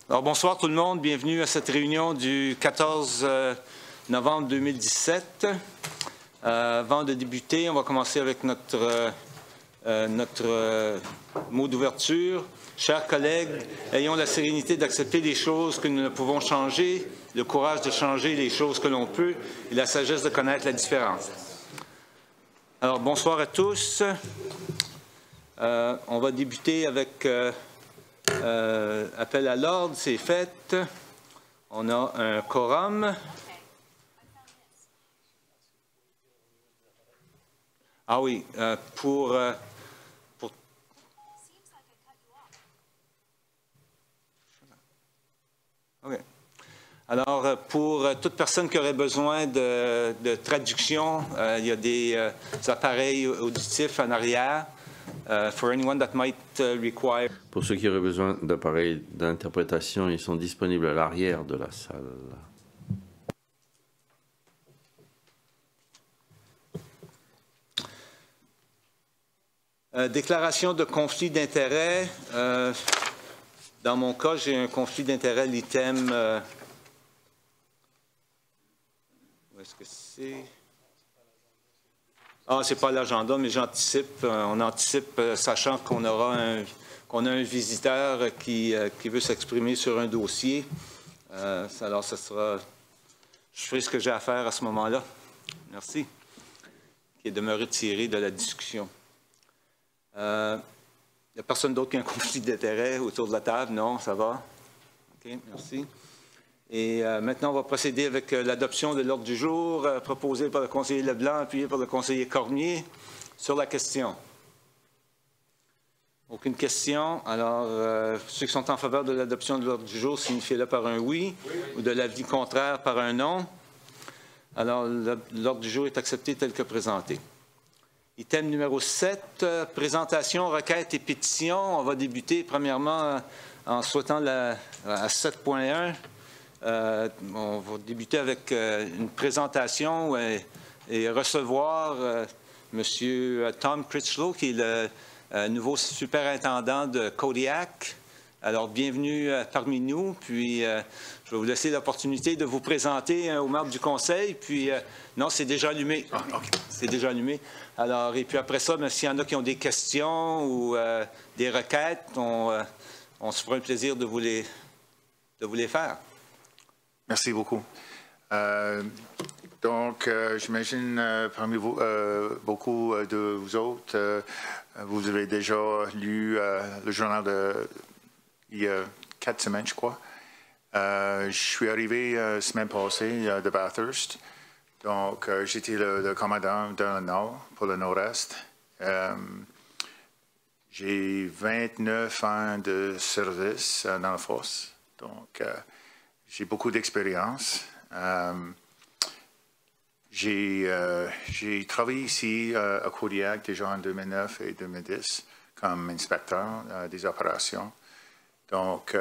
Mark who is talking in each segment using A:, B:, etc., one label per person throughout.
A: Alors, bonsoir tout le monde. Bienvenue à cette réunion du 14 novembre 2017. Avant de débuter, on va commencer avec notre mot d'ouverture. Chers collègues, ayons la sérénité d'accepter les choses que nous ne pouvons changer, le courage de changer les choses que l'on peut et la sagesse de connaître la différence. Alors, bonsoir à tous. On va débuter avec appel à l'ordre, c'est fait. On a un quorum. Ah oui, pour okay. Alors, pour toute personne qui aurait besoin de traduction, il y a des appareils auditifs en arrière. For anyone that might require...
B: Pour ceux qui auraient besoin d'appareils d'interprétation, ils sont disponibles à l'arrière de la salle.
A: Déclaration de conflit d'intérêt. Dans mon cas, j'ai un conflit d'intérêt, l'item... où est-ce que c'est? Ah, c'est pas l'agenda, mais j'anticipe. On anticipe, sachant qu'on a un visiteur qui veut s'exprimer sur un dossier. Alors, ce sera... Je ferai ce que j'ai à faire à ce moment-là. Merci. Qui est de me retirer de la discussion. Il n'y a personne d'autre qui a un conflit d'intérêt autour de la table? Non, ça va? OK, merci. Et maintenant, on va procéder avec l'adoption de l'ordre du jour proposé par le conseiller Leblanc, appuyé par le conseiller Cormier sur la question. Aucune question. Alors, ceux qui sont en faveur de l'adoption de l'ordre du jour, signifiez-le par un oui, ou de l'avis contraire par un non. Alors, l'ordre du jour est accepté tel que présenté. Item numéro 7, présentation, requête et pétition. On va débuter premièrement en souhaitant à 7.1. On va débuter avec une présentation et recevoir M. Tom Critchlow, qui est le nouveau superintendant de Kodiak. Alors, bienvenue parmi nous. Puis, je vais vous laisser l'opportunité de vous présenter aux membres du conseil. Puis, non, c'est déjà allumé. Ah, OK. C'est déjà allumé. Alors, et puis après ça, s'il y en a qui ont des questions ou des requêtes, on se fera un plaisir de vous les faire.
C: Merci beaucoup. Donc, j'imagine parmi vous, beaucoup de vous autres, vous avez déjà lu le journal il y a 4 semaines, je crois. Je suis arrivé la semaine passée de Bathurst. Donc, j'étais le commandant dans le Nord, pour le Nord-Est. J'ai 29 ans de service dans la force. Donc, j'ai beaucoup d'expérience. J'ai travaillé ici à Kodiak déjà en 2009 et 2010 comme inspecteur des opérations. Donc,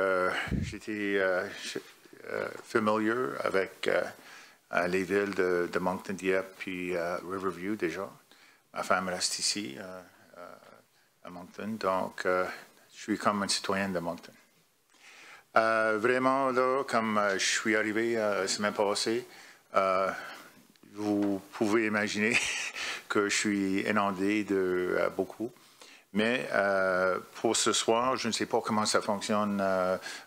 C: j'étais familier avec les villes de Moncton, Dieppe puis Riverview déjà. Ma femme reste ici à Moncton, donc je suis comme un citoyen de Moncton. Vraiment, là, comme je suis arrivé la semaine passée, vous pouvez imaginer que je suis inondé de beaucoup. Mais pour ce soir, je ne sais pas comment ça fonctionne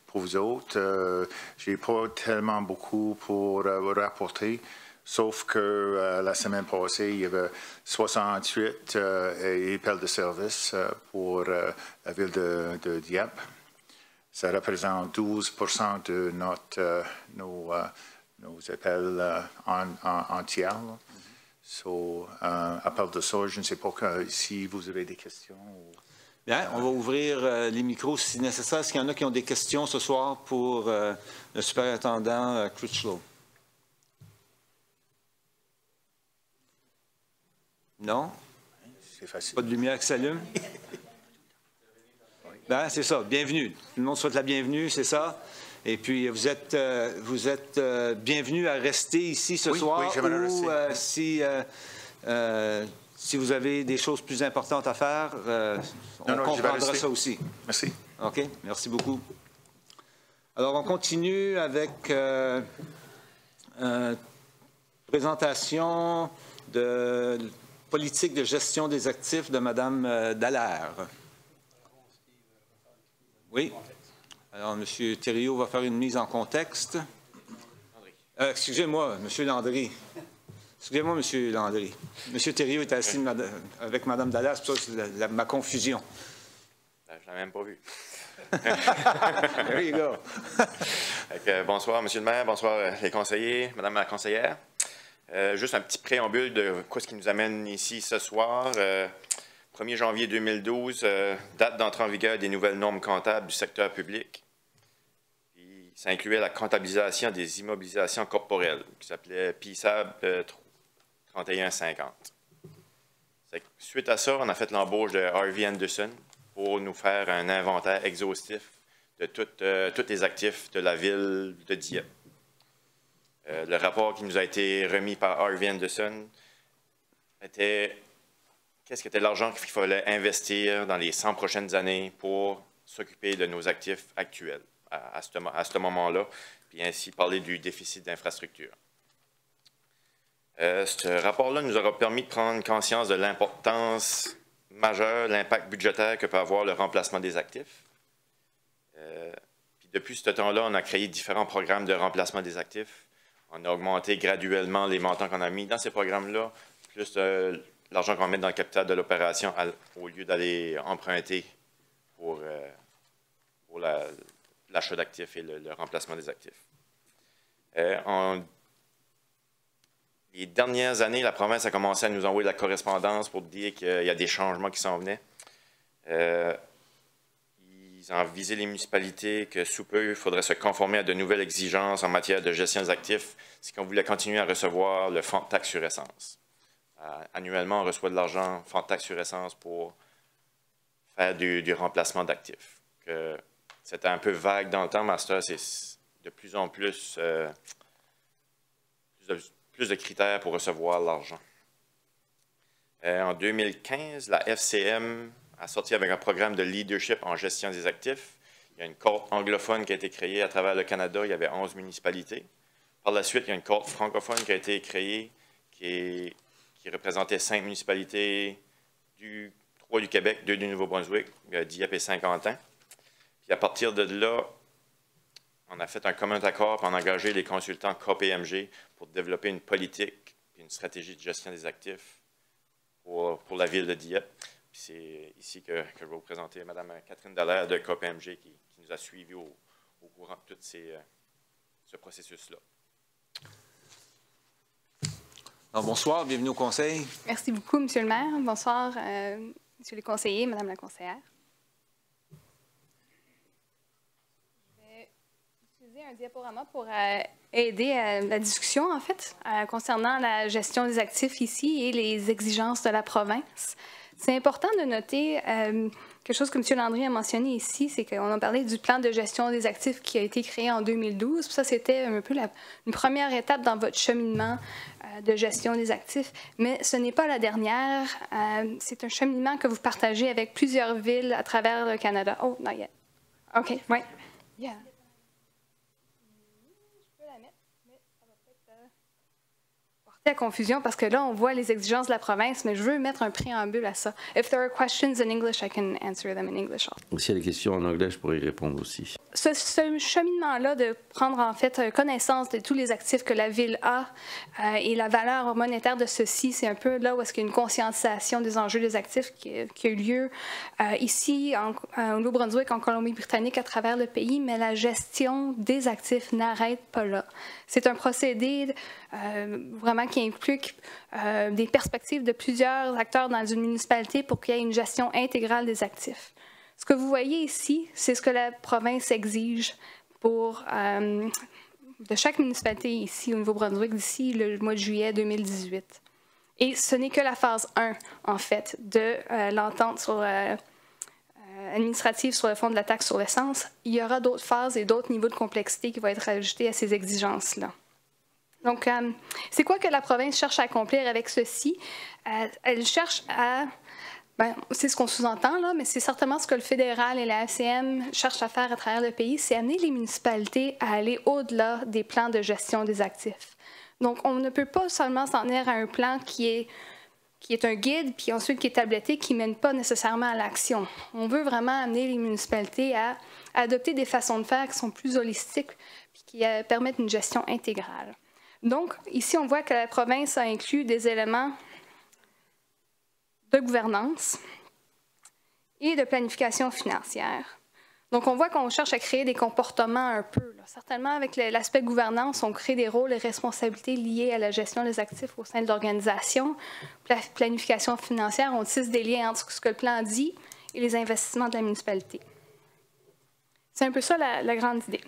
C: pour vous autres. Je n'ai pas tellement beaucoup pour vous rapporter, sauf que la semaine passée, il y avait 68 appels de service pour la ville de Dieppe. Ça représente 12% de nos appels en tiers. À part de ça, je ne sais pas si vous avez des questions.
A: Bien, on va ouvrir les micros si nécessaire. Est-ce qu'il y en a qui ont des questions ce soir pour le superintendant Critchlow? Non?
C: C'est facile.
A: Pas de lumière qui s'allume? Ben, c'est ça. Bienvenue. Tout le monde souhaite la bienvenue, c'est ça? Et puis, vous êtes bienvenue à rester ici ce soir.
C: Oui, j'aimerais rester.
A: Si vous avez des choses plus importantes à faire, on comprendra ça aussi.
C: Merci.
A: OK, merci beaucoup. Alors, on continue avec présentation de politique de gestion des actifs de Mme Dallaire. Oui. Alors, M. Thériault va faire une mise en contexte. Excusez-moi, M. Landry. Excusez-moi, M. Landry. M. Thériault est assis avec Mme Dallaire, c'est pour ça que ma confusion.
D: Je ne l'ai même pas vu.
A: There you go.
D: Bonsoir, M. le maire, bonsoir les conseillers, Mme la conseillère. Juste un petit préambule de quoi ce qui nous amène ici ce soir. 1er janvier 2012, date d'entrée en vigueur des nouvelles normes comptables du secteur public. Puis, ça incluait la comptabilisation des immobilisations corporelles, qui s'appelait PISAB 3150. Suite à ça, on a fait l'embauche de Harvey Anderson pour nous faire un inventaire exhaustif de tous les actifs de la ville de Dieppe. Le rapport qui nous a été remis par Harvey Anderson était qu'est-ce qu'était l'argent qu'il fallait investir dans les 100 prochaines années pour s'occuper de nos actifs actuels à ce moment-là, puis ainsi parler du déficit d'infrastructure. Ce rapport-là nous aura permis de prendre conscience de l'importance majeure, l'impact budgétaire que peut avoir le remplacement des actifs. Puis depuis ce temps-là, on a créé différents programmes de remplacement des actifs. On a augmenté graduellement les montants qu'on a mis dans ces programmes-là, plus l'argent qu'on va mettre dans le capital de l'opération au lieu d'aller emprunter pour l'achat d'actifs et le remplacement des actifs. Les dernières années, la province a commencé à nous envoyer de la correspondance pour dire qu'il y a des changements qui s'en venaient. Ils ont visé les municipalités que sous peu, il faudrait se conformer à de nouvelles exigences en matière de gestion des actifs si on voulait continuer à recevoir le fonds de taxe sur essence. Annuellement, on reçoit de l'argent, fonds de taxe sur essence, pour faire du remplacement d'actifs. C'était un peu vague dans le temps, Master, c'est de plus en plus de critères pour recevoir l'argent. En 2015, la FCM a sorti avec un programme de leadership en gestion des actifs. Il y a une cohorte anglophone qui a été créée à travers le Canada. Il y avait 11 municipalités. Par la suite, il y a une cohorte francophone qui a été créée qui représentait 5 municipalités, 3 du Québec, 2 du Nouveau-Brunswick, Dieppe et Saint-Quentin. Puis à partir de là, on a fait un commun accord et on a engagé les consultants KPMG pour développer une politique et une stratégie de gestion des actifs pour la ville de Dieppe. C'est ici que je vais vous présenter Mme Catherine Dallaire de KPMG qui nous a suivis au courant de tout ce processus-là.
A: Alors, bonsoir, bienvenue au conseil.
E: Merci beaucoup, M. le maire. Bonsoir, M. le conseiller, Mme la conseillère. Un diaporama pour aider à la discussion, en fait, concernant la gestion des actifs ici et les exigences de la province. C'est important de noter quelque chose que M. Landry a mentionné ici, c'est qu'on a parlé du plan de gestion des actifs qui a été créé en 2012. Ça, c'était un peu une première étape dans votre cheminement de gestion des actifs, mais ce n'est pas la dernière. C'est un cheminement que vous partagez avec plusieurs villes à travers le Canada. Oh, not yet. OK, right. Yeah. À confusion parce que là, on voit les exigences de la province, mais je veux mettre un préambule à ça. If there are questions in English, I can answer them in English.
B: S'il y a des questions en anglais, je pourrais y répondre aussi.
E: Ce cheminement-là de prendre en fait connaissance de tous les actifs que la ville a et la valeur monétaire de ceux-ci, c'est un peu là où est-ce qu'il y a une conscientisation des enjeux des actifs qui a eu lieu ici, au Nouveau-Brunswick, en Colombie-Britannique, à travers le pays, mais la gestion des actifs n'arrête pas là. C'est un procédé vraiment qui implique des perspectives de plusieurs acteurs dans une municipalité pour qu'il y ait une gestion intégrale des actifs. Ce que vous voyez ici, c'est ce que la province exige de chaque municipalité ici au Nouveau-Brunswick d'ici le mois de juillet 2018. Et ce n'est que la phase 1, en fait, de l'entente administrative sur le fonds de la taxe sur l'essence. Il y aura d'autres phases et d'autres niveaux de complexité qui vont être ajoutés à ces exigences-là. Donc, c'est quoi que la province cherche à accomplir avec ceci? Elle cherche à ben, c'est ce qu'on sous-entend, là, mais c'est certainement ce que le fédéral et la FCM cherchent à faire à travers le pays, c'est amener les municipalités à aller au-delà des plans de gestion des actifs. Donc, on ne peut pas seulement s'en tenir à un plan qui est un guide, puis ensuite qui est tabletté, qui ne mène pas nécessairement à l'action. On veut vraiment amener les municipalités à adopter des façons de faire qui sont plus holistiques, puis qui permettent une gestion intégrale. Donc, ici, on voit que la province a inclus des éléments de gouvernance et de planification financière. Donc, on voit qu'on cherche à créer des comportements un peu. Là. Certainement, avec l'aspect gouvernance, on crée des rôles et responsabilités liés à la gestion des actifs au sein de l'organisation. La planification financière, on tisse des liens entre ce que le plan dit et les investissements de la municipalité. C'est un peu ça la grande idée.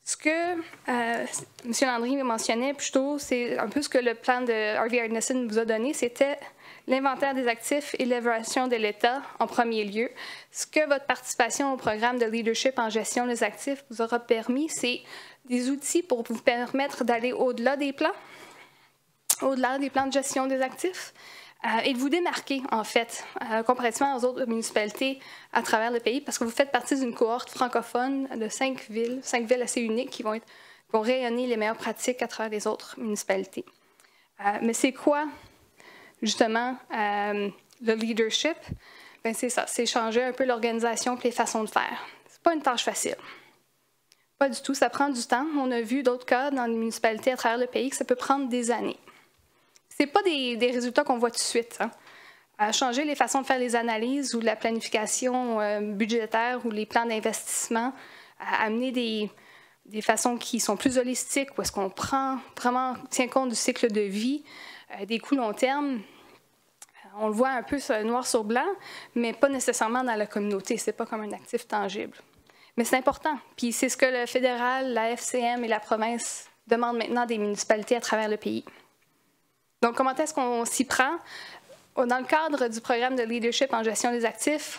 E: Ce que M. Landry mentionnait plus tôt, c'est un peu ce que le plan de Harvey Arneson vous a donné, c'était l'inventaire des actifs et l'évaluation de l'État en premier lieu. Ce que votre participation au programme de leadership en gestion des actifs vous aura permis, c'est des outils pour vous permettre d'aller au-delà des plans de gestion des actifs, et de vous démarquer, en fait, comparativement aux autres municipalités à travers le pays, parce que vous faites partie d'une cohorte francophone de 5 villes assez uniques qui vont rayonner les meilleures pratiques à travers les autres municipalités. Mais c'est quoi, justement, le leadership? Bien, c'est ça, c'est changer un peu l'organisation et les façons de faire. C'est pas une tâche facile. Pas du tout, ça prend du temps. On a vu d'autres cas dans les municipalités à travers le pays que ça peut prendre des années. Ce n'est pas des résultats qu'on voit tout de suite. Hein. À changer les façons de faire les analyses ou la planification budgétaire ou les plans d'investissement, à amener des façons qui sont plus holistiques, où est-ce qu'on tient compte du cycle de vie, des coûts long terme. On le voit un peu noir sur blanc, mais pas nécessairement dans la communauté. Ce n'est pas comme un actif tangible. Mais c'est important. Puis c'est ce que le fédéral, la FCM et la province demandent maintenant des municipalités à travers le pays. Donc, comment est-ce qu'on s'y prend? Dans le cadre du programme de leadership en gestion des actifs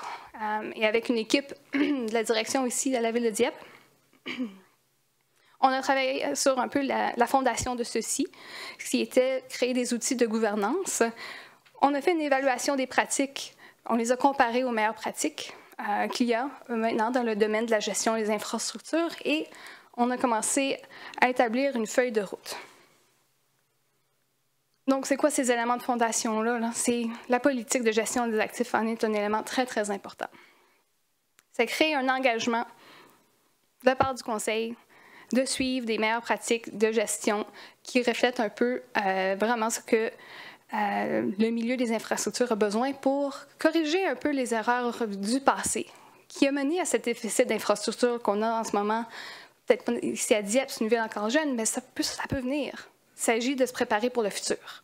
E: et avec une équipe de la direction ici à la ville de Dieppe, on a travaillé sur un peu la fondation de ceci, qui était créer des outils de gouvernance. On a fait une évaluation des pratiques, on les a comparées aux meilleures pratiques qu'il y a maintenant dans le domaine de la gestion des infrastructures et on a commencé à établir une feuille de route. Donc, c'est quoi ces éléments de fondation-là? C'est la politique de gestion des actifs en est un élément très, très important. Ça crée un engagement de la part du Conseil de suivre des meilleures pratiques de gestion qui reflètent un peu vraiment ce que le milieu des infrastructures a besoin pour corriger un peu les erreurs du passé qui a mené à cet déficit d'infrastructures qu'on a en ce moment. Peut-être pas ici à Dieppe, c'est une ville encore jeune, mais ça peut venir. Il s'agit de se préparer pour le futur.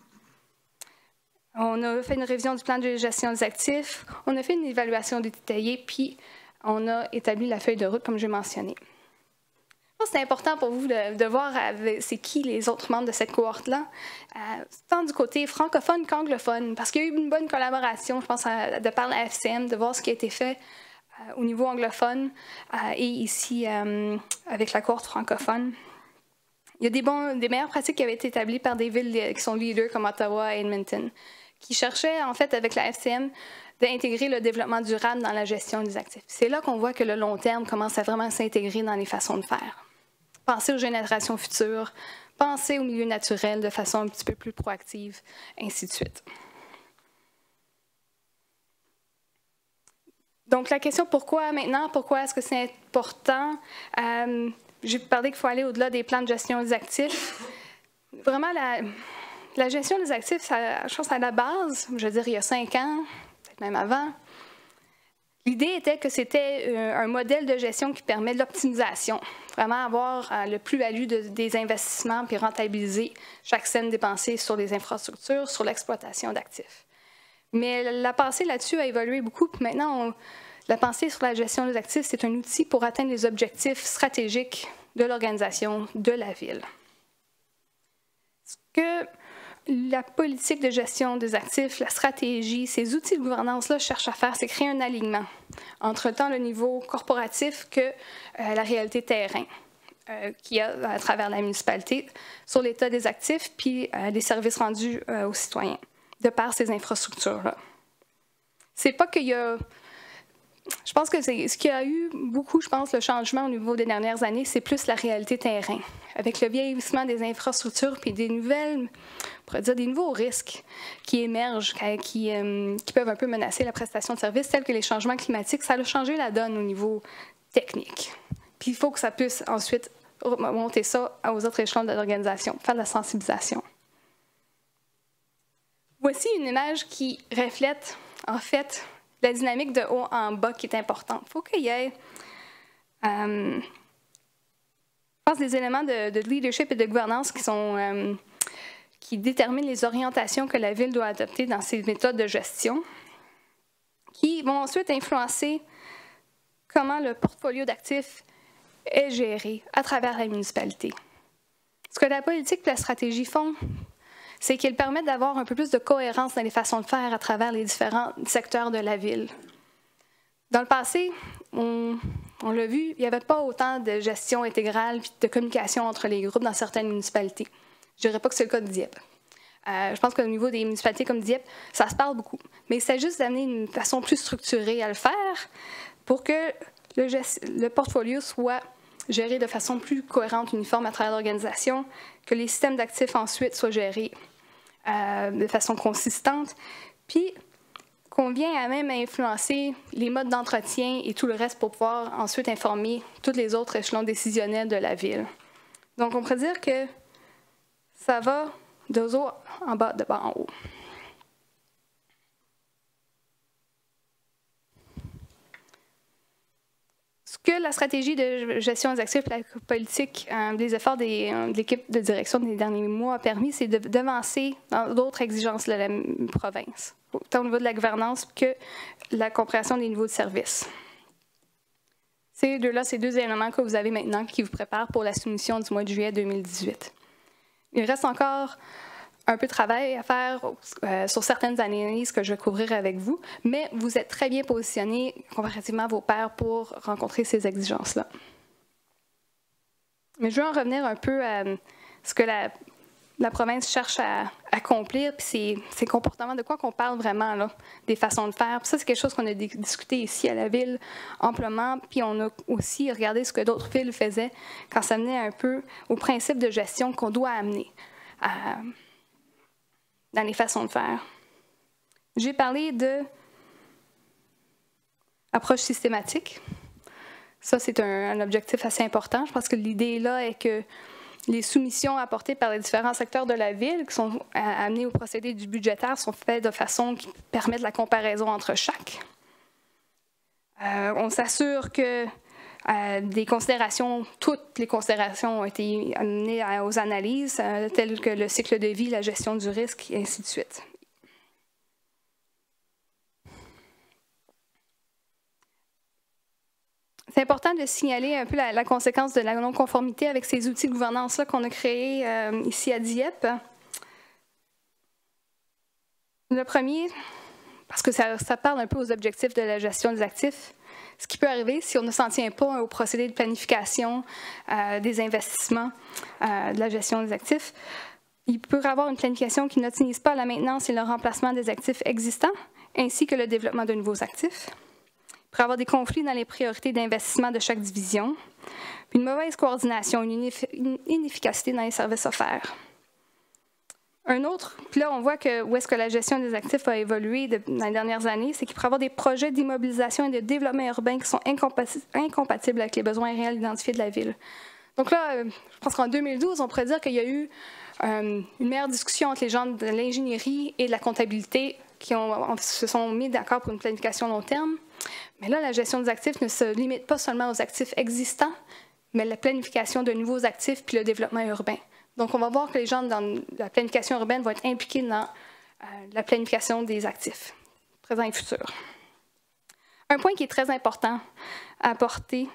E: On a fait une révision du plan de gestion des actifs, on a fait une évaluation détaillée, puis on a établi la feuille de route, comme j'ai mentionné. C'est important pour vous de voir c'est qui les autres membres de cette cohorte-là, tant du côté francophone qu'anglophone, parce qu'il y a eu une bonne collaboration, je pense, de par la FCM, de voir ce qui a été fait au niveau anglophone et ici avec la cohorte francophone. Il y a des meilleures pratiques qui avaient été établies par des villes qui sont leaders comme Ottawa et Edmonton, qui cherchaient, en fait, avec la FCM, d'intégrer le développement durable dans la gestion des actifs. C'est là qu'on voit que le long terme commence à vraiment s'intégrer dans les façons de faire. Penser aux générations futures, penser au milieu naturel de façon un petit peu plus proactive, ainsi de suite. Donc, la question pourquoi maintenant, pourquoi est-ce que c'est important? J'ai parlé qu'il faut aller au-delà des plans de gestion des actifs. Vraiment, la gestion des actifs, je pense à la base, je veux dire, il y a 5 ans, peut-être même avant, l'idée était que c'était un modèle de gestion qui permet l'optimisation, vraiment avoir le plus-value des investissements puis rentabiliser chaque cent dépensé sur les infrastructures, sur l'exploitation d'actifs. Mais la pensée là-dessus a évolué beaucoup, puis maintenant, la pensée sur la gestion des actifs, c'est un outil pour atteindre les objectifs stratégiques de l'organisation de la ville. Ce que la politique de gestion des actifs, la stratégie, ces outils de gouvernance-là cherchent à faire, c'est créer un alignement entre tant le niveau corporatif que la réalité terrain qu'il y a à travers la municipalité sur l'état des actifs puis les services rendus aux citoyens. de par ces infrastructures-là. C'est pas qu'il y a... Je pense que ce qu'il y a eu beaucoup, je pense, le changement au niveau des dernières années, c'est plus la réalité terrain. Avec le vieillissement des infrastructures puis des nouvelles, on pourrait dire des nouveaux risques qui émergent, qui peuvent un peu menacer la prestation de services, tels que les changements climatiques, ça a changé la donne au niveau technique. Puis il faut que ça puisse ensuite monter ça aux autres échelons de l'organisation, faire de la sensibilisation. Voici une image qui reflète, en fait, la dynamique de haut en bas qui est importante. Il faut qu'il y ait, je pense, des éléments de leadership et de gouvernance qui déterminent les orientations que la Ville doit adopter dans ses méthodes de gestion, qui vont ensuite influencer comment le portfolio d'actifs est géré à travers la municipalité. Ce que la politique et la stratégie font, c'est qu'ils permettent d'avoir un peu plus de cohérence dans les façons de faire à travers les différents secteurs de la ville. Dans le passé, on l'a vu, il n'y avait pas autant de gestion intégrale et de communication entre les groupes dans certaines municipalités. Je ne dirais pas que c'est le cas de Dieppe. Je pense qu'au niveau des municipalités comme Dieppe, ça se parle beaucoup. Mais c'est juste d'amener une façon plus structurée à le faire pour que le portfolio soit géré de façon plus cohérente, uniforme à travers l'organisation, que les systèmes d'actifs ensuite soient gérés de façon consistante, puis qu'on vient à même influencer les modes d'entretien et tout le reste pour pouvoir ensuite informer tous les autres échelons décisionnels de la ville. Donc, on pourrait dire que ça va de haut en bas, de bas en haut. Ce que la stratégie de gestion des actifs, la politique, les efforts de l'équipe de direction des derniers mois a permis, c'est d'avancer dans d'autres exigences de la province, autant au niveau de la gouvernance que la compréhension des niveaux de service. Ces deux éléments que vous avez maintenant qui vous préparent pour la soumission du mois de juillet 2018. Il reste encore un peu de travail à faire sur certaines analyses que je vais couvrir avec vous, mais vous êtes très bien positionnés comparativement à vos pairs pour rencontrer ces exigences-là. Mais je veux en revenir un peu à ce que la province cherche à accomplir, puis ces comportements, de quoi qu'on parle vraiment, là, des façons de faire. Puis ça, c'est quelque chose qu'on a discuté ici à la Ville amplement, puis on a aussi regardé ce que d'autres villes faisaient quand ça menait un peu au principe de gestion qu'on doit amener dans les façons de faire. J'ai parlé d'approche systématique. Ça, c'est un objectif assez important. Je pense que l'idée là est que les soumissions apportées par les différents secteurs de la Ville qui sont amenées au procédé du budgétaire sont faites de façon qui permet de la comparaison entre chaque. On s'assure que toutes les considérations ont été amenées aux analyses, telles que le cycle de vie, la gestion du risque, et ainsi de suite. C'est important de signaler un peu la conséquence de la non-conformité avec ces outils de gouvernance-là qu'on a créés ici à Dieppe. Le premier, parce que ça parle un peu aux objectifs de la gestion des actifs, ce qui peut arriver si on ne s'en tient pas au procédé de planification des investissements, de la gestion des actifs. Il peut y avoir une planification qui n'optimise pas la maintenance et le remplacement des actifs existants, ainsi que le développement de nouveaux actifs. Il peut y avoir des conflits dans les priorités d'investissement de chaque division, puis une mauvaise coordination, une inefficacité dans les services offerts. Un autre, puis là on voit que où est-ce que la gestion des actifs a évolué dans les dernières années, c'est qu'il peut y avoir des projets d'immobilisation et de développement urbain qui sont incompatibles avec les besoins réels identifiés de la ville. Donc là, je pense qu'en 2012, on pourrait dire qu'il y a eu une meilleure discussion entre les gens de l'ingénierie et de la comptabilité qui se sont mis d'accord pour une planification long terme. Mais là, la gestion des actifs ne se limite pas seulement aux actifs existants, mais la planification de nouveaux actifs puis le développement urbain. Donc, on va voir que les gens dans la planification urbaine vont être impliqués dans la planification des actifs, présents et futurs. Un point qui est très important à apporter,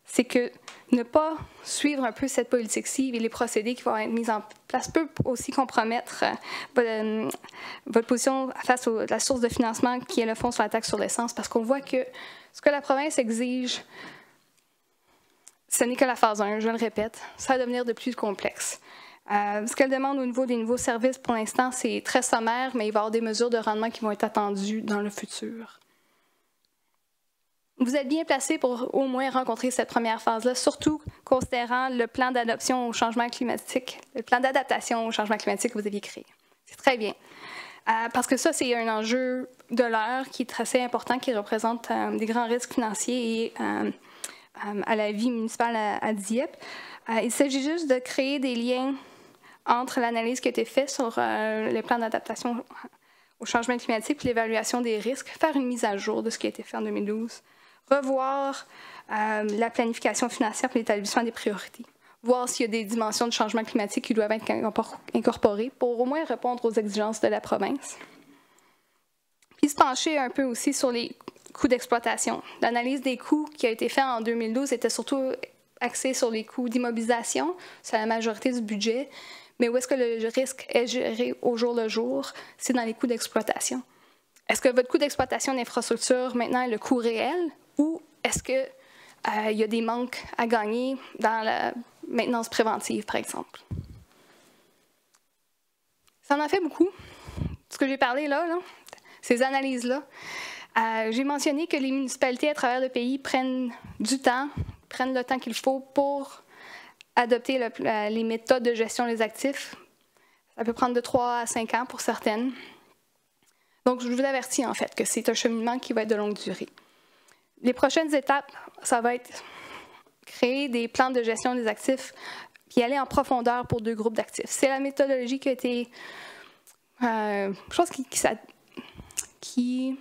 E: c'est que ne pas suivre un peu cette politique-ci et les procédés qui vont être mis en place peut aussi compromettre votre position face à la source de financement qui est le fonds sur la taxe sur l'essence, parce qu'on voit que ce que la province exige, ce n'est que la phase 1, je le répète, ça va devenir de plus complexe. Ce qu'elle demande au niveau des nouveaux services, pour l'instant, c'est très sommaire, mais il va y avoir des mesures de rendement qui vont être attendues dans le futur. Vous êtes bien placé pour au moins rencontrer cette première phase-là, surtout considérant le plan d'adoption au changement climatique, le plan d'adaptation au changement climatique que vous aviez créé. C'est très bien. Parce que ça, c'est un enjeu de l'heure qui est assez important, qui représente des grands risques financiers et à la vie municipale à Dieppe. Il s'agit juste de créer des liens entre l'analyse qui a été faite sur le plan d'adaptation au changement climatique et l'évaluation des risques, faire une mise à jour de ce qui a été fait en 2012, revoir la planification financière et l'établissement des priorités, voir s'il y a des dimensions de changement climatique qui doivent être incorporées pour au moins répondre aux exigences de la province. Puis se pencher un peu aussi sur les coûts d'exploitation. L'analyse des coûts qui a été faite en 2012 était surtout axée sur les coûts d'immobilisation, sur la majorité du budget, mais où est-ce que le risque est géré au jour le jour? C'est dans les coûts d'exploitation. Est-ce que votre coût d'exploitation d'infrastructure maintenant est le coût réel ou est-ce qu'il y a des manques à gagner dans la maintenance préventive, par exemple? Ça en a fait beaucoup. Ce que j'ai parlé là, ces analyses-là. J'ai mentionné que les municipalités à travers le pays prennent du temps, prennent le temps qu'il faut pour adopter les méthodes de gestion des actifs. Ça peut prendre de 3 à 5 ans pour certaines. Donc, je vous avertis en fait que c'est un cheminement qui va être de longue durée. Les prochaines étapes, ça va être créer des plans de gestion des actifs puis aller en profondeur pour 2 groupes d'actifs. C'est la méthodologie qui a été, je pense, qui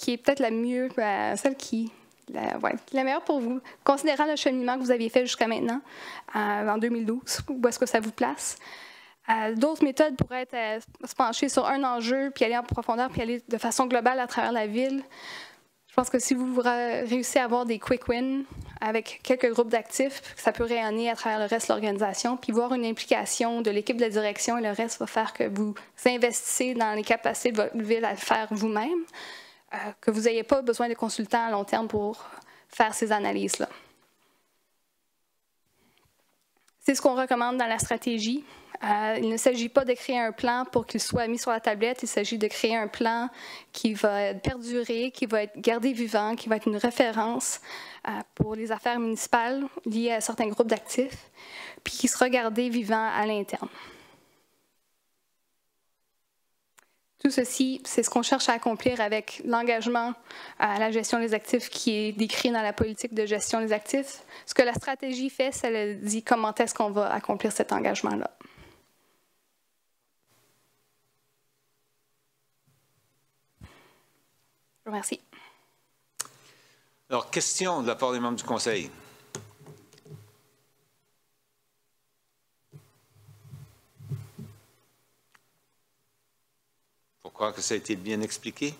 E: est peut-être la mieux, celle qui la meilleure pour vous, considérant le cheminement que vous aviez fait jusqu'à maintenant, en 2012, où est-ce que ça vous place. D'autres méthodes pourraient être se pencher sur un enjeu, puis aller en profondeur, puis aller de façon globale à travers la ville. Je pense que si vous réussissez à avoir des quick wins avec quelques groupes d'actifs, ça peut rayonner à travers le reste de l'organisation, puis voir une implication de l'équipe de la direction et le reste va faire que vous investissez dans les capacités de votre ville à le faire vous-même, que vous n'ayez pas besoin de consultants à long terme pour faire ces analyses-là. C'est ce qu'on recommande dans la stratégie. Il ne s'agit pas de créer un plan pour qu'il soit mis sur la tablette, il s'agit de créer un plan qui va perdurer, qui va être gardé vivant, qui va être une référence pour les affaires municipales liées à certains groupes d'actifs, puis qui sera gardé vivant à l'interne. Tout ceci, c'est ce qu'on cherche à accomplir avec l'engagement à la gestion des actifs qui est décrit dans la politique de gestion des actifs. Ce que la stratégie fait, c'est qu'elle dit comment est-ce qu'on va accomplir cet engagement-là. Je vous remercie.
A: Alors, question de la part des membres du Conseil. Pour croire que ça a été bien expliqué.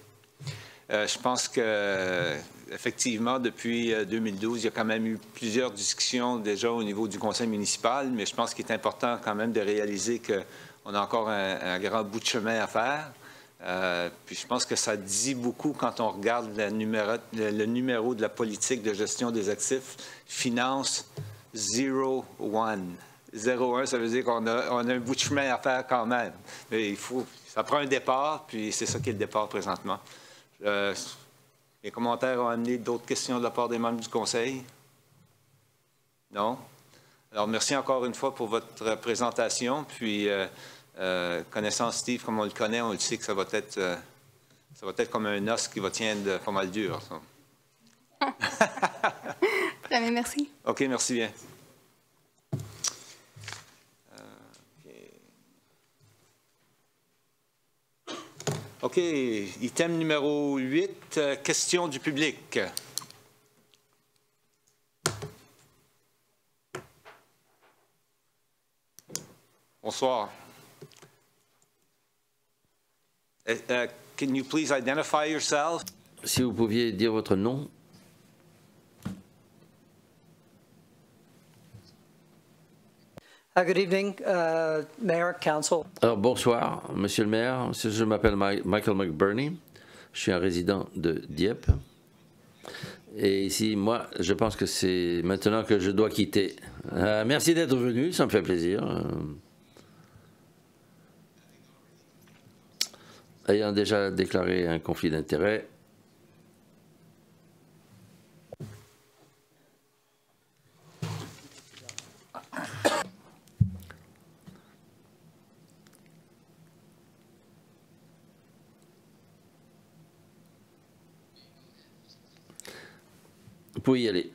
A: Je pense qu'effectivement, depuis 2012, il y a quand même eu plusieurs discussions déjà au niveau du Conseil municipal, mais je pense qu'il est important quand même de réaliser qu'on a encore un grand bout de chemin à faire. Puis je pense que ça dit beaucoup quand on regarde le numéro de la politique de gestion des actifs. Finance 01. 01, ça veut dire qu'on a un bout de chemin à faire quand même. Mais ça prend un départ, puis c'est ça qui est le départ présentement. Les commentaires ont amené d'autres questions de la part des membres du Conseil? Non? Alors, merci encore une fois pour votre présentation, puis connaissant Steve comme on le connaît, on le sait que ça va être comme un os qui va tenir pas mal dur.
E: Très bien, merci.
A: OK, merci bien. OK, item numéro 8, questions du public. Bonsoir. Can you please identify yourself?
B: Si vous pouviez dire votre nom.
F: Good evening, Mayor, Council.
B: Alors bonsoir, Monsieur le maire. Je m'appelle Michael McBurney. Je suis un résident de Dieppe. Et ici, moi, je pense que c'est maintenant que je dois quitter. Merci d'être venu, ça me fait plaisir. Ayant déjà déclaré un conflit d'intérêts, vous pouvez y aller.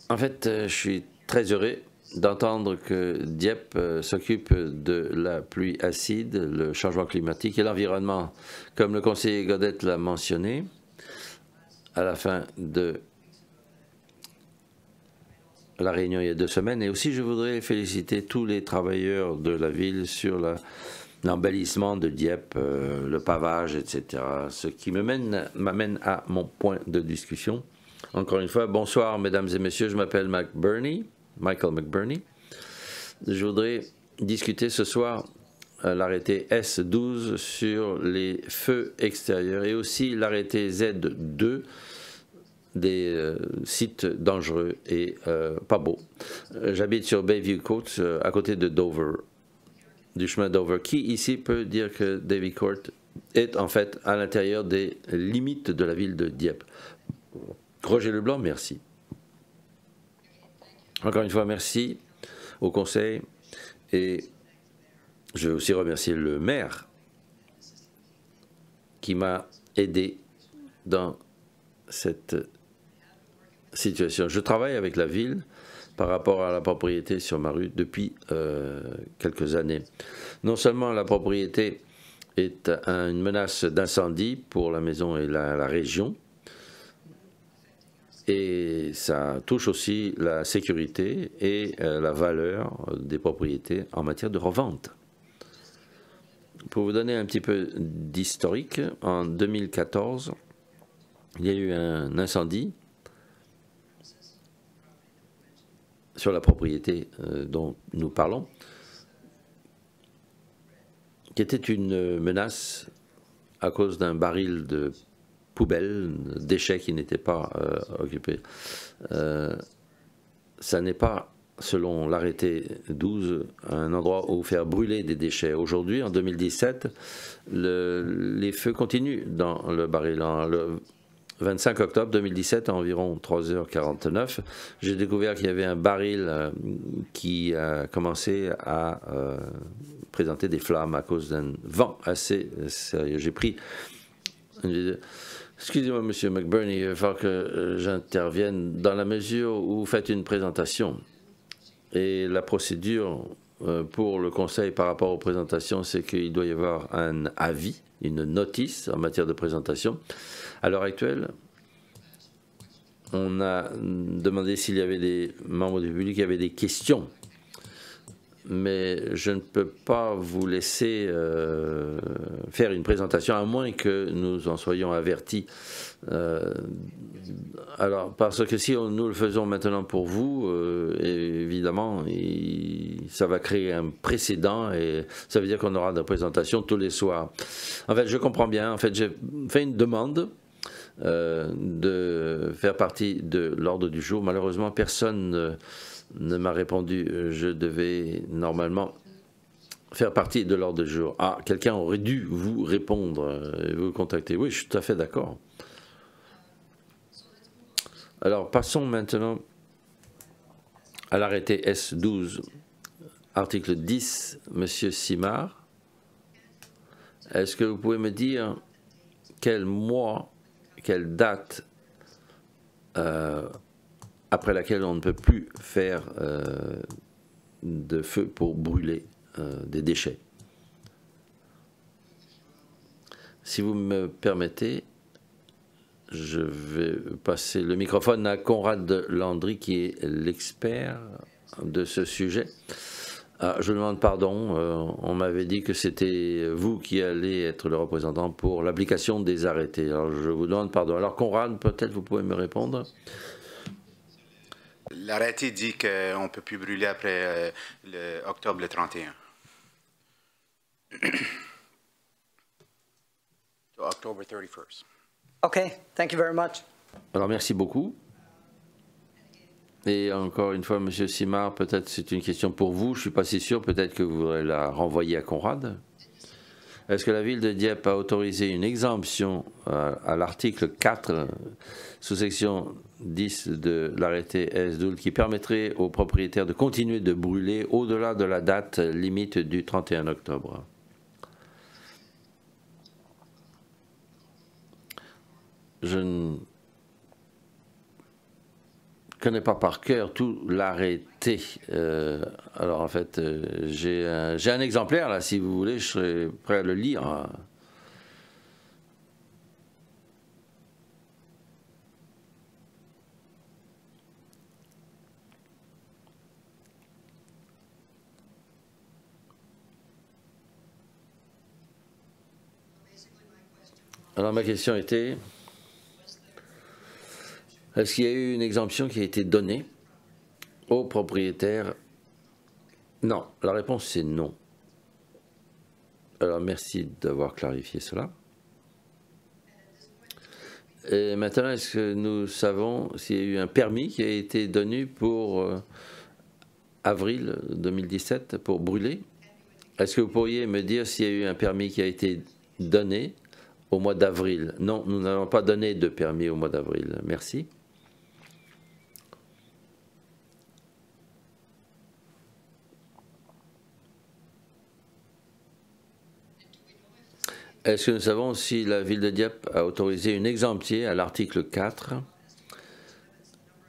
B: En fait, je suis très heureux d'entendre que Dieppe s'occupe de la pluie acide, le changement climatique et l'environnement, comme le conseiller Godette l'a mentionné à la fin de la réunion il y a 2 semaines. Et aussi, je voudrais féliciter tous les travailleurs de la ville sur l'embellissement de Dieppe, le pavage, etc. Ce qui m'amène à mon point de discussion. Encore une fois, bonsoir mesdames et messieurs, je m'appelle Michael McBurney. Je voudrais discuter ce soir l'arrêté S12 sur les feux extérieurs et aussi l'arrêté Z2 des sites dangereux et pas beaux. J'habite sur Bayview Court, à côté de Dover, du chemin Dover. Qui ici peut dire que Bayview Court est en fait à l'intérieur des limites de la ville de Dieppe? Roger Leblanc, merci. Encore une fois, merci au conseil et je veux aussi remercier le maire qui m'a aidé dans cette situation. Je travaille avec la ville par rapport à la propriété sur ma rue depuis quelques années. Non seulement la propriété est une menace d'incendie pour la maison et la région, et ça touche aussi la sécurité et la valeur des propriétés en matière de revente. Pour vous donner un petit peu d'historique, en 2014, il y a eu un incendie sur la propriété dont nous parlons, qui était une menace à cause d'un baril de poubelles, déchets qui n'étaient pas occupés. Ça n'est pas, selon l'arrêté 12, un endroit où faire brûler des déchets. Aujourd'hui, en 2017, les feux continuent dans le baril. Le 25 octobre 2017, à environ 3h49, j'ai découvert qu'il y avait un baril qui a commencé à présenter des flammes à cause d'un vent assez sérieux. J'ai pris... Excusez-moi, Monsieur McBurney, il va falloir que j'intervienne dans la mesure où vous faites une présentation. Et la procédure pour le conseil par rapport aux présentations, c'est qu'il doit y avoir un avis, une notice en matière de présentation. À l'heure actuelle, on a demandé s'il y avait des membres du public qui avaient des questions. Mais je ne peux pas vous laisser faire une présentation à moins que nous en soyons avertis. Alors, parce que si nous le faisons maintenant pour vous, évidemment, ça va créer un précédent et ça veut dire qu'on aura des présentations tous les soirs. En fait, je comprends bien. En fait, j'ai fait une demande de faire partie de l'ordre du jour. Malheureusement, personne ne m'a répondu. Je devais normalement faire partie de l'ordre du jour. Ah, quelqu'un aurait dû vous répondre et vous contacter. Oui, je suis tout à fait d'accord. Alors, passons maintenant à l'arrêté S12, article 10, Monsieur Simard. Est-ce que vous pouvez me dire quel mois, quelle date après laquelle on ne peut plus faire de feu pour brûler des déchets? Si vous me permettez, je vais passer le microphone à Conrad Landry, qui est l'expert de ce sujet. Je demande pardon, on m'avait dit que c'était vous qui allez être le représentant pour l'application des arrêtés. Alors je vous demande pardon. Alors Conrad, peut-être vous pouvez me répondre?
G: L'arrêté dit qu'on ne peut plus brûler après octobre le 31. So October 31st.
F: Okay, thank you very much.
B: Alors, merci beaucoup. Et encore une fois, M. Simard, peut-être c'est une question pour vous, je ne suis pas si sûr, peut-être que vous voudrez la renvoyer à Conrad. Est-ce que la ville de Dieppe a autorisé une exemption à l'article 4, sous-section 10 de l'arrêté S12, qui permettrait aux propriétaires de continuer de brûler au-delà de la date limite du 31 octobre? Je ne connais pas par cœur tout l'arrêté. Alors en fait, j'ai un exemplaire là, si vous voulez, je serais prêt à le lire. Alors ma question était, est-ce qu'il y a eu une exemption qui a été donnée aux propriétaires? Non, la réponse c'est non. Alors merci d'avoir clarifié cela. Et maintenant, est-ce que nous savons s'il y a eu un permis qui a été donné pour avril 2017 pour brûler? Est-ce que vous pourriez me dire s'il y a eu un permis qui a été donné au mois d'avril? Non, nous n'avons pas donné de permis au mois d'avril. Merci. Est-ce que nous savons si la ville de Dieppe a autorisé une exemption à l'article 4,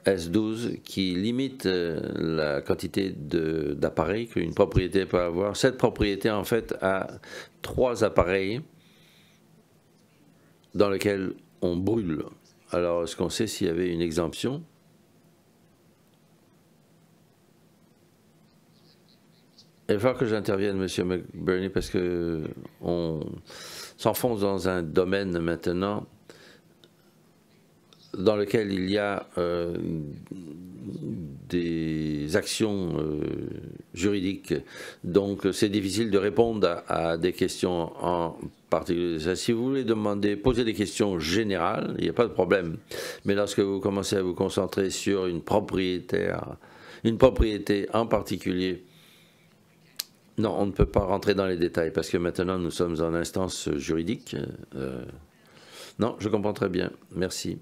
B: S12, qui limite la quantité d'appareils qu'une propriété peut avoir? Cette propriété, en fait, a 3 appareils dans lesquels on brûle. Alors, est-ce qu'on sait s'il y avait une exemption? Il va falloir que j'intervienne, M. McBurney, parce qu'on s'enfonce dans un domaine maintenant dans lequel il y a des actions juridiques. Donc, c'est difficile de répondre à des questions en particulier. Si vous voulez poser des questions générales, il n'y a pas de problème. Mais lorsque vous commencez à vous concentrer sur une propriété en particulier, non, on ne peut pas rentrer dans les détails parce que maintenant nous sommes en instance juridique. Non, je comprends très bien. Merci.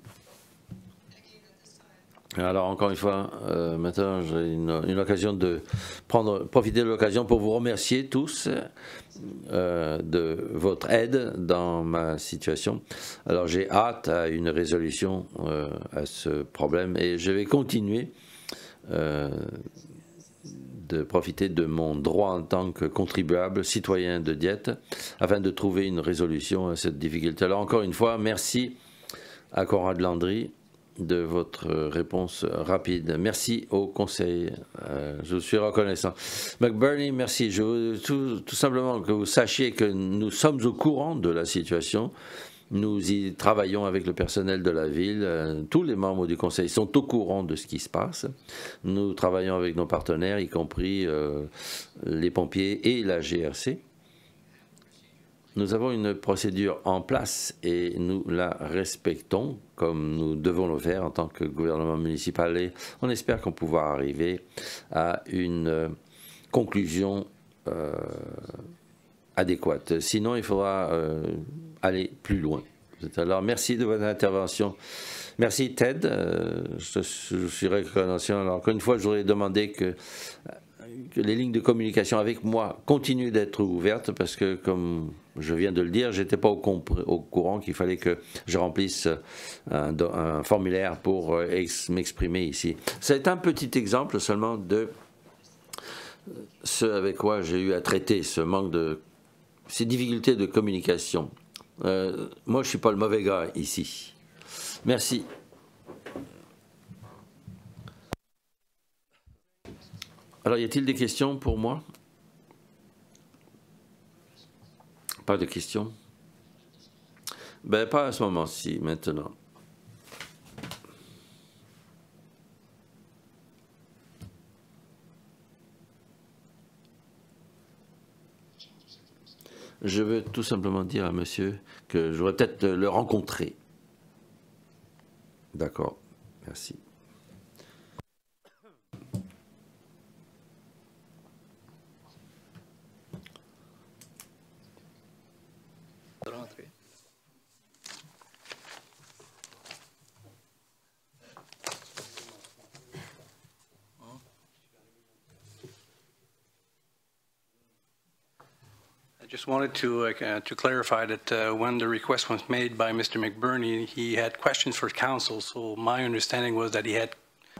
B: Alors encore une fois, maintenant j'ai une occasion de profiter de l'occasion pour vous remercier tous de votre aide dans ma situation. Alors j'ai hâte à une résolution à ce problème et je vais continuer de profiter de mon droit en tant que contribuable citoyen de Dieppe afin de trouver une résolution à cette difficulté. Alors encore une fois, merci à Conrad Landry de votre réponse rapide. Merci au Conseil. Je suis reconnaissant. McBurney, merci. Je veux tout simplement que vous sachiez que nous sommes au courant de la situation. Nous y travaillons avec le personnel de la ville. Tous les membres du Conseil sont au courant de ce qui se passe. Nous travaillons avec nos partenaires, y compris les pompiers et la GRC. Nous avons une procédure en place et nous la respectons comme nous devons le faire en tant que gouvernement municipal. Et on espère qu'on pourra arriver à une conclusion adéquate. Sinon, il faudra aller plus loin. Alors, merci de votre intervention. Merci, Ted. Je suis reconnaissant. Alors, encore une fois, je voudrais demander que les lignes de communication avec moi continuent d'être ouvertes parce que, comme je viens de le dire, je n'étais pas au courant qu'il fallait que je remplisse un formulaire pour m'exprimer ici. C'est un petit exemple seulement de ce avec quoi j'ai eu à traiter, ces difficultés de communication. Moi, je ne suis pas le mauvais gars ici. Merci. Alors, y a-t-il des questions pour moi? Pas de questions? Ben, pas à ce moment-ci, maintenant. Je veux tout simplement dire à monsieur que je voudrais peut-être le rencontrer. D'accord, merci.
H: I just wanted to clarify that when the request was made by Mr. McBurney, he had questions for council. So my understanding was that he had.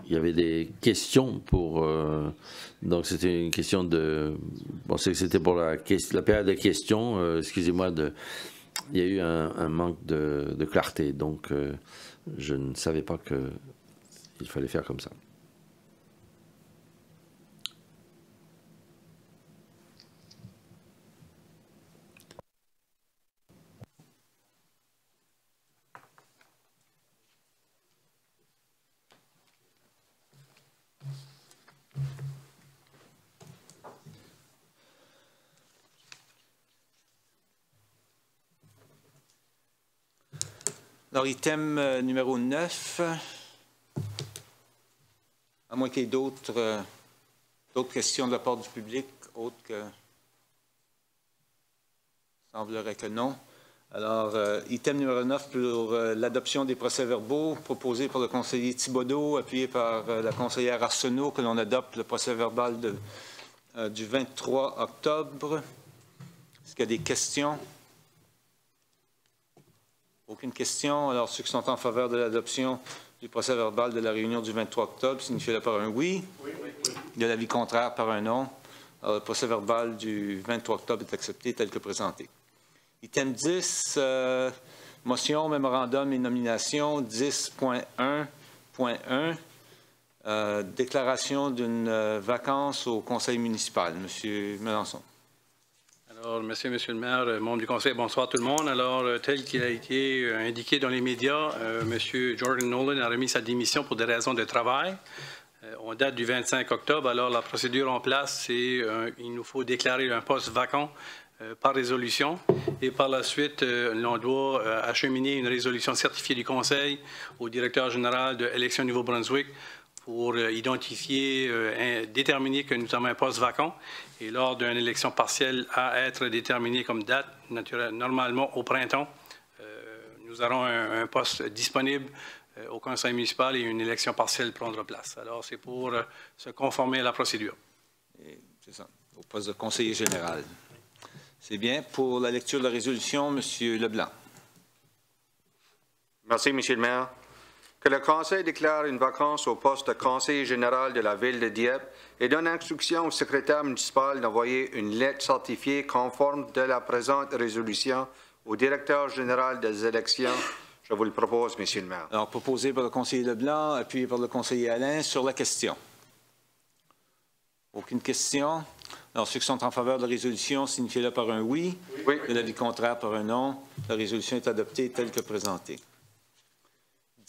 B: Il y avait des questions pour. Donc c'était une question de. Bon, c'est que c'était pour la période de questions. Excusez-moi, il y a eu un manque de clarté. Donc je ne savais pas qu'il fallait faire comme ça.
A: Alors, item numéro 9, à moins qu'il y ait d'autres questions de la part du public, autres que... Il semblerait que non. Alors, item numéro 9 pour l'adoption des procès-verbaux proposés par le conseiller Thibodeau, appuyé par la conseillère Arsenault, que l'on adopte le procès-verbal du 23 octobre. Est-ce qu'il y a des questions? Aucune question. Alors, ceux qui sont en faveur de l'adoption du procès-verbal de la réunion du 23 octobre, signifiez-le par un oui. Oui. De l'avis contraire par un non. Alors, le procès-verbal du 23 octobre est accepté tel que présenté. Item 10, motion, mémorandum et nomination 10.1.1, déclaration d'une vacance au conseil municipal. Monsieur Melançon.
H: Alors, monsieur le maire, membre du conseil, bonsoir tout le monde. Alors, tel qu'il a été indiqué dans les médias, monsieur Jordan Nolan a remis sa démission pour des raisons de travail. On date du 25 octobre. Alors, la procédure en place, c'est il nous faut déclarer un poste vacant par résolution. Et par la suite, l'on doit acheminer une résolution certifiée du conseil au directeur général de Élections Nouveau-Brunswick pour identifier, déterminer que nous avons un poste vacant. Et lors d'une élection partielle à être déterminée comme date, normalement au printemps, nous aurons un poste disponible au conseil municipal et une élection partielle prendra place. Alors, c'est pour se conformer à la procédure.
A: C'est ça, au poste de conseiller général. C'est bien. Pour la lecture de la résolution, M. Leblanc.
I: Merci, M. le maire. Que le Conseil déclare une vacance au poste de conseiller général de la Ville de Dieppe et donne instruction au secrétaire municipal d'envoyer une lettre certifiée conforme de la présente résolution au directeur général des élections. Je vous le propose, M. le maire.
A: Alors, proposé par le conseiller Leblanc, appuyé par le conseiller Alain sur la question. Aucune question. Alors, ceux qui sont en faveur de la résolution, signifiez-le par un oui.
I: Oui.
A: De l'avis contraire par un non. La résolution est adoptée telle que présentée.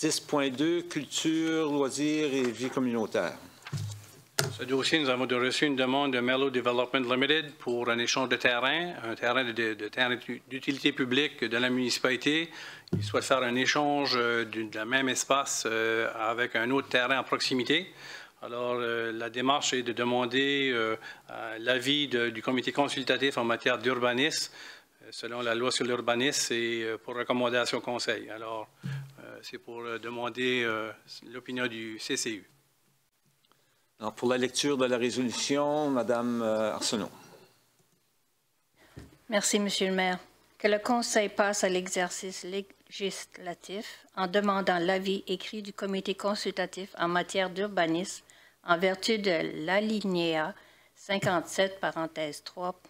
A: 10.2, culture, loisirs et vie communautaire.
H: Ce dossier, nous avons reçu une demande de Merlot Development Limited pour un échange de terrain, un terrain d'utilité publique de la municipalité. Ils souhaitent faire un échange de même espace avec un autre terrain à proximité. Alors, la démarche est de demander l'avis du comité consultatif en matière d'urbanisme, selon la loi sur l'urbanisme et pour recommandation au conseil. Alors, c'est pour demander l'opinion du CCU.
A: Alors, pour la lecture de la résolution, Mme Arsenault.
J: Merci, Monsieur le maire. Que le Conseil passe à l'exercice législatif en demandant l'avis écrit du comité consultatif en matière d'urbanisme en vertu de l'alinéa 57, parenthèse 3,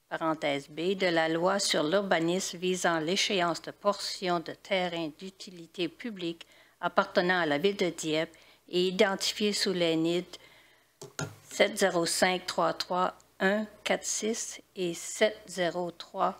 J: parenthèse B, de la loi sur l'urbanisme visant l'échéance de portions de terrain d'utilité publique appartenant à la Ville de Dieppe et identifié sous les NID 705-33-146 et 703-74707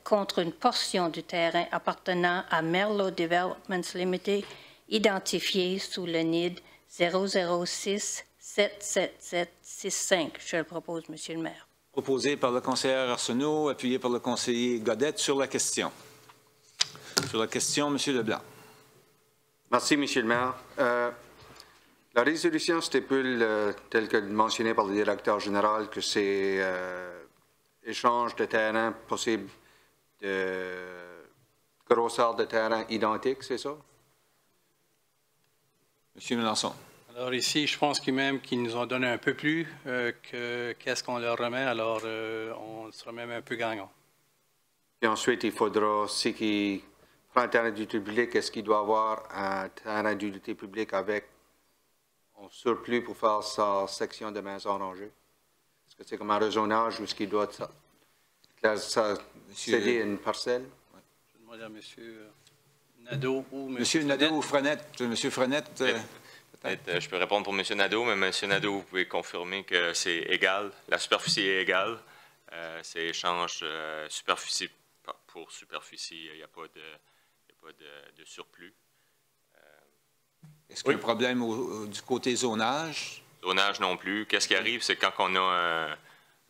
J: contre une portion du terrain appartenant à Merlot Developments Limited identifié sous le NID 006-77765. Je le propose, Monsieur le maire.
A: Proposé par le conseiller Arsenault, appuyé par le conseiller Godette sur la question. Sur la question, M. Leblanc.
I: Merci, M. le maire. La résolution stipule, tel que mentionné par le directeur général, que c'est échange de terrain possible de grosseur de terrain identique, c'est ça?
A: M. Mélenchon.
H: Alors ici, je pense qu'ils nous ont donné un peu plus que qu'est-ce qu'on leur remet, alors on sera même un peu gagnant.
I: Et ensuite, il faudra, si qui prend un terrain d'utilité publique, est-ce qu'il doit avoir un terrain d'utilité publique avec un surplus pour faire sa section de maison rangée? Est-ce que c'est comme un rezonage ou est-ce qu'il doit céder une parcelle?
H: Je demande à M. Nadeau ou M.
A: Nadeau ou Frenette? M. Frenette,
D: peut-être. Je peux répondre pour M. Nadeau, mais M. Nadeau, vous pouvez confirmer que c'est égal. La superficie est égale. C'est échange superficie pour superficie. Il n'y a pas de surplus.
A: Est-ce qu'il y a un problème du côté zonage?
D: Zonage non plus. Qu'est-ce qui arrive, c'est quand on a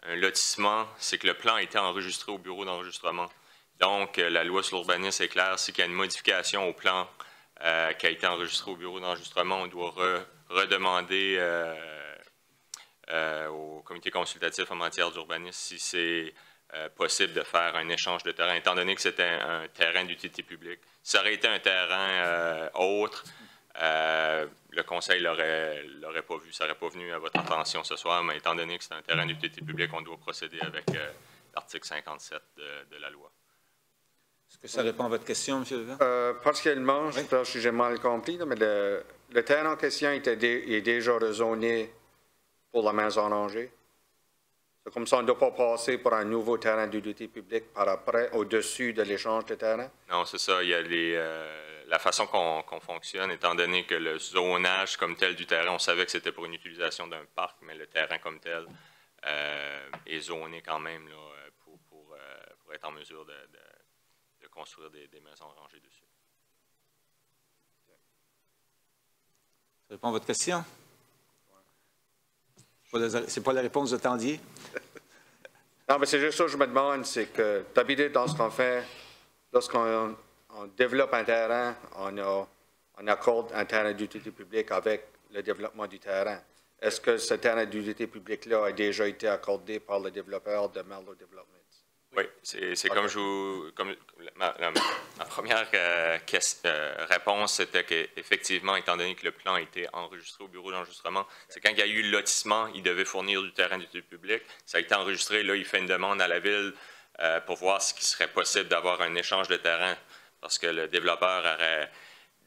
D: un lotissement, c'est que le plan a été enregistré au bureau d'enregistrement. Donc, la loi sur l'urbanisme est claire. C'est qu'il y a une modification au plan qui a été enregistré au bureau d'enregistrement, on doit redemander au comité consultatif en matière d'urbanisme si c'est possible de faire un échange de terrain, étant donné que c'était un terrain d'utilité publique. Si ça aurait été un terrain autre, le conseil ne l'aurait pas vu. Ça n'aurait pas venu à votre attention ce soir, mais étant donné que c'est un terrain d'utilité publique, on doit procéder avec l'article 57 de la loi.
A: Est-ce que ça répond à votre question, M. Leblanc?
I: Partiellement, je pense que j'ai mal compris, mais le terrain en question est déjà raisonné pour la maison rangée. C'est comme ça, on ne doit pas passer pour un nouveau terrain d'utilité publique par après, au-dessus de l'échange de terrain?
D: Non, c'est ça. Il y a la façon qu'on fonctionne, étant donné que le zonage comme tel du terrain, on savait que c'était pour une utilisation d'un parc, mais le terrain comme tel est zoné quand même là, pour être en mesure de construire des maisons rangées dessus.
A: Ça répond à votre question? C'est pas la réponse de Tendier?
I: Non, mais c'est juste ça que je me demande, c'est que d'habitude, dans ce qu'on fait, lorsqu'on développe un terrain, on accorde un terrain d'utilité publique avec le développement du terrain. Est-ce que ce terrain d'utilité publique-là a déjà été accordé par le développeur de Marlowe Development?
D: Oui, c'est comme ma première réponse, c'était qu'effectivement, étant donné que le plan a été enregistré au bureau d'enregistrement, c'est quand il y a eu le lotissement, il devait fournir du terrain d'utilité publique. Ça a été enregistré, là, il fait une demande à la Ville pour voir ce qui serait possible d'avoir un échange de terrain, parce que le développeur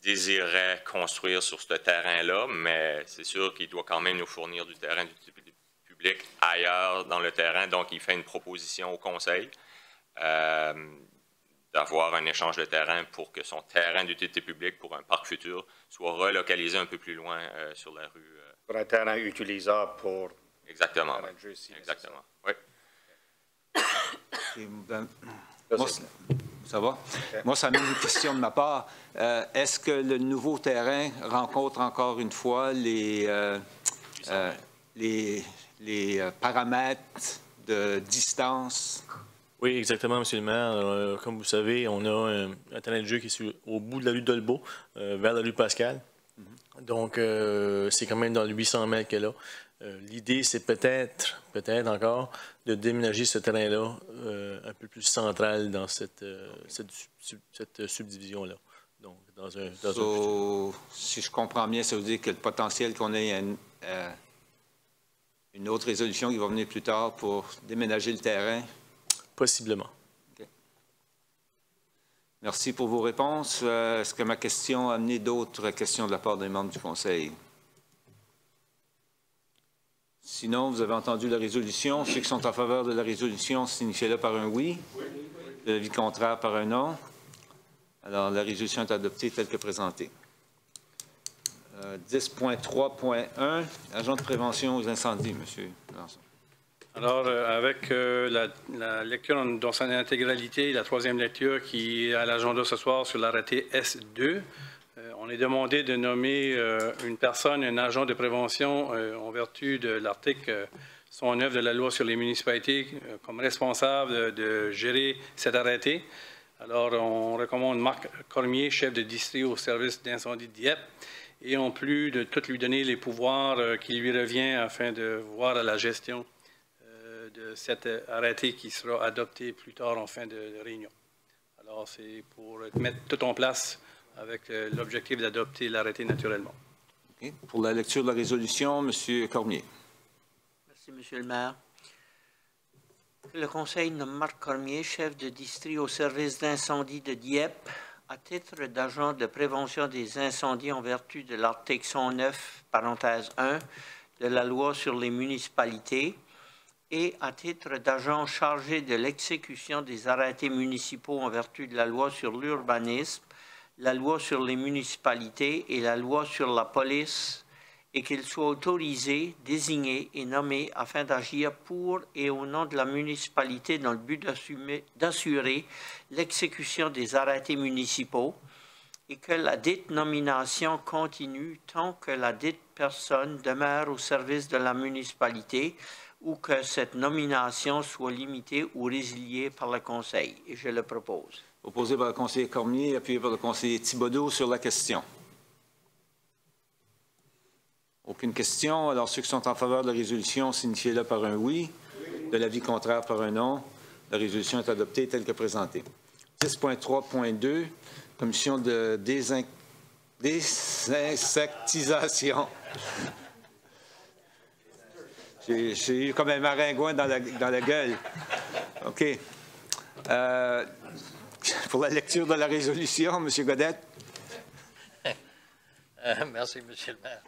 D: désirait construire sur ce terrain-là, mais c'est sûr qu'il doit quand même nous fournir du terrain d'utilité publique ailleurs dans le terrain, donc il fait une proposition au conseil d'avoir un échange de terrain pour que son terrain d'utilité publique pour un parc futur soit relocalisé un peu plus loin sur la rue.
I: Pour un terrain utilisable pour...
D: Exactement. Exactement, oui.
A: Ça va? Okay. Moi, ça amène une question de ma part. Est-ce que le nouveau terrain rencontre encore une fois les paramètres de distance?
K: Oui, exactement, M. le maire. Comme vous savez, on a un terrain de jeu qui est au bout de la rue Dolbeau, vers la rue Pascal. Donc, c'est quand même dans les 800 mètres qu'elle a. L'idée, c'est peut-être encore, de déménager ce terrain-là un peu plus central dans cette subdivision-là. Donc, dans un futur.
A: Si je comprends bien, ça veut dire que le potentiel qu'on ait une autre résolution qui va venir plus tard pour déménager le terrain?
K: Possiblement.
A: Okay. Merci pour vos réponses. Est-ce que ma question a amené d'autres questions de la part des membres du Conseil? Sinon, vous avez entendu la résolution. Ceux qui sont en faveur de la résolution, signifiez-le par un oui. L'avis contraire par un non. Alors, la résolution est adoptée telle que présentée. 10.3.1, agent de prévention aux incendies, M. Lançon.
H: Alors, avec la lecture dans son intégralité, la troisième lecture qui est à l'agenda ce soir sur l'arrêté S2, on est demandé de nommer une personne, un agent de prévention en vertu de l'article 109 de la loi sur les municipalités comme responsable de gérer cet arrêté. Alors, on recommande Marc Cormier, chef de district au service d'incendie de Dieppe, et en plus de tout lui donner les pouvoirs qui lui reviennent afin de voir à la gestion de cet arrêté qui sera adopté plus tard en fin de réunion. Alors, c'est pour mettre tout en place avec l'objectif d'adopter l'arrêté naturellement.
A: Okay. Pour la lecture de la résolution, M. Cormier.
L: Merci, M. le maire. Le Conseil nomme Marc Cormier, chef de district au service d'incendie de Dieppe, à titre d'agent de prévention des incendies en vertu de l'article 109, parenthèse 1, de la loi sur les municipalités, et à titre d'agent chargé de l'exécution des arrêtés municipaux en vertu de la loi sur l'urbanisme, la loi sur les municipalités et la loi sur la police, et qu'il soit autorisé, désigné et nommé afin d'agir pour et au nom de la municipalité dans le but d'assurer l'exécution des arrêtés municipaux et que la dite nomination continue tant que la dite personne demeure au service de la municipalité ou que cette nomination soit limitée ou résiliée par le Conseil. Et je le propose.
A: Proposé par le conseiller Cormier, appuyé par le conseiller Thibodeau sur la question. Aucune question. Alors, ceux qui sont en faveur de la résolution, signifiez-le par un oui. De l'avis contraire, par un non. La résolution est adoptée telle que présentée. 10.3.2, commission de désinsectisation. J'ai eu comme un maringouin dans la gueule. OK. Pour la lecture de la résolution, M. Godette.
M: Merci, M. le maire.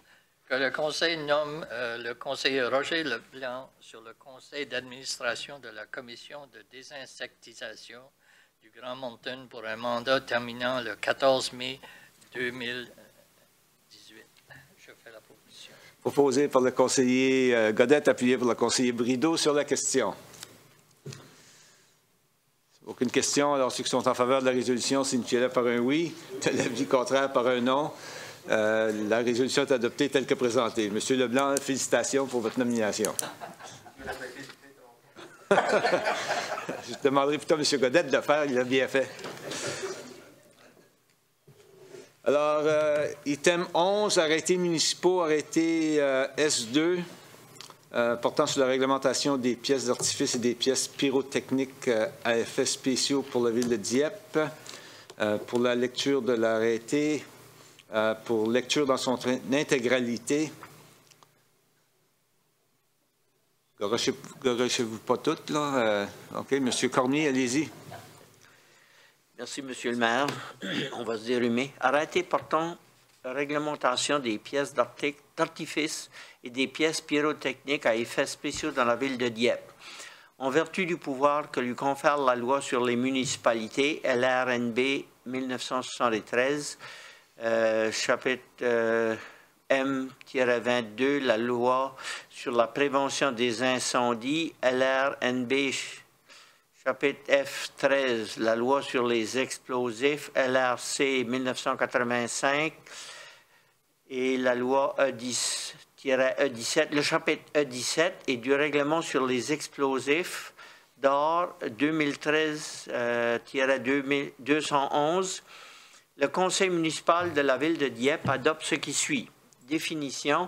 M: Que le Conseil nomme le conseiller Roger Leblanc sur le conseil d'administration de la commission de désinsectisation du Grand Moncton pour un mandat terminant le 14 mai 2018. Je fais la proposition.
A: Proposé par le conseiller Godette, appuyé par le conseiller Brideau sur la question. Aucune question. Alors, ceux qui sont en faveur de la résolution, signifiez-le par un oui. De l'avis contraire, par un non. La résolution est adoptée telle que présentée. Monsieur Leblanc, félicitations pour votre nomination. Je demanderai plutôt à M. Godette de le faire, il l'a bien fait. Alors, item 11, arrêtés municipaux, arrêté S2, portant sur la réglementation des pièces d'artifice et des pièces pyrotechniques à effets spéciaux pour la ville de Dieppe. Pour la lecture de l'arrêté, pour lecture dans son intégralité. Garochez-vous pas toutes, là. OK, M. Cormier, allez-y.
L: Merci, M. le maire. On va se dérumer. Arrêté portant réglementation des pièces d'artifice et des pièces pyrotechniques à effets spéciaux dans la ville de Dieppe. En vertu du pouvoir que lui confère la loi sur les municipalités, LRNB 1973, chapitre M-22, la loi sur la prévention des incendies, LRNB, chapitre F13, la loi sur les explosifs, LRC 1985, et la loi E17, le chapitre E17 et du règlement sur les explosifs d'or 2013-211, le conseil municipal de la ville de Dieppe adopte ce qui suit. Définition.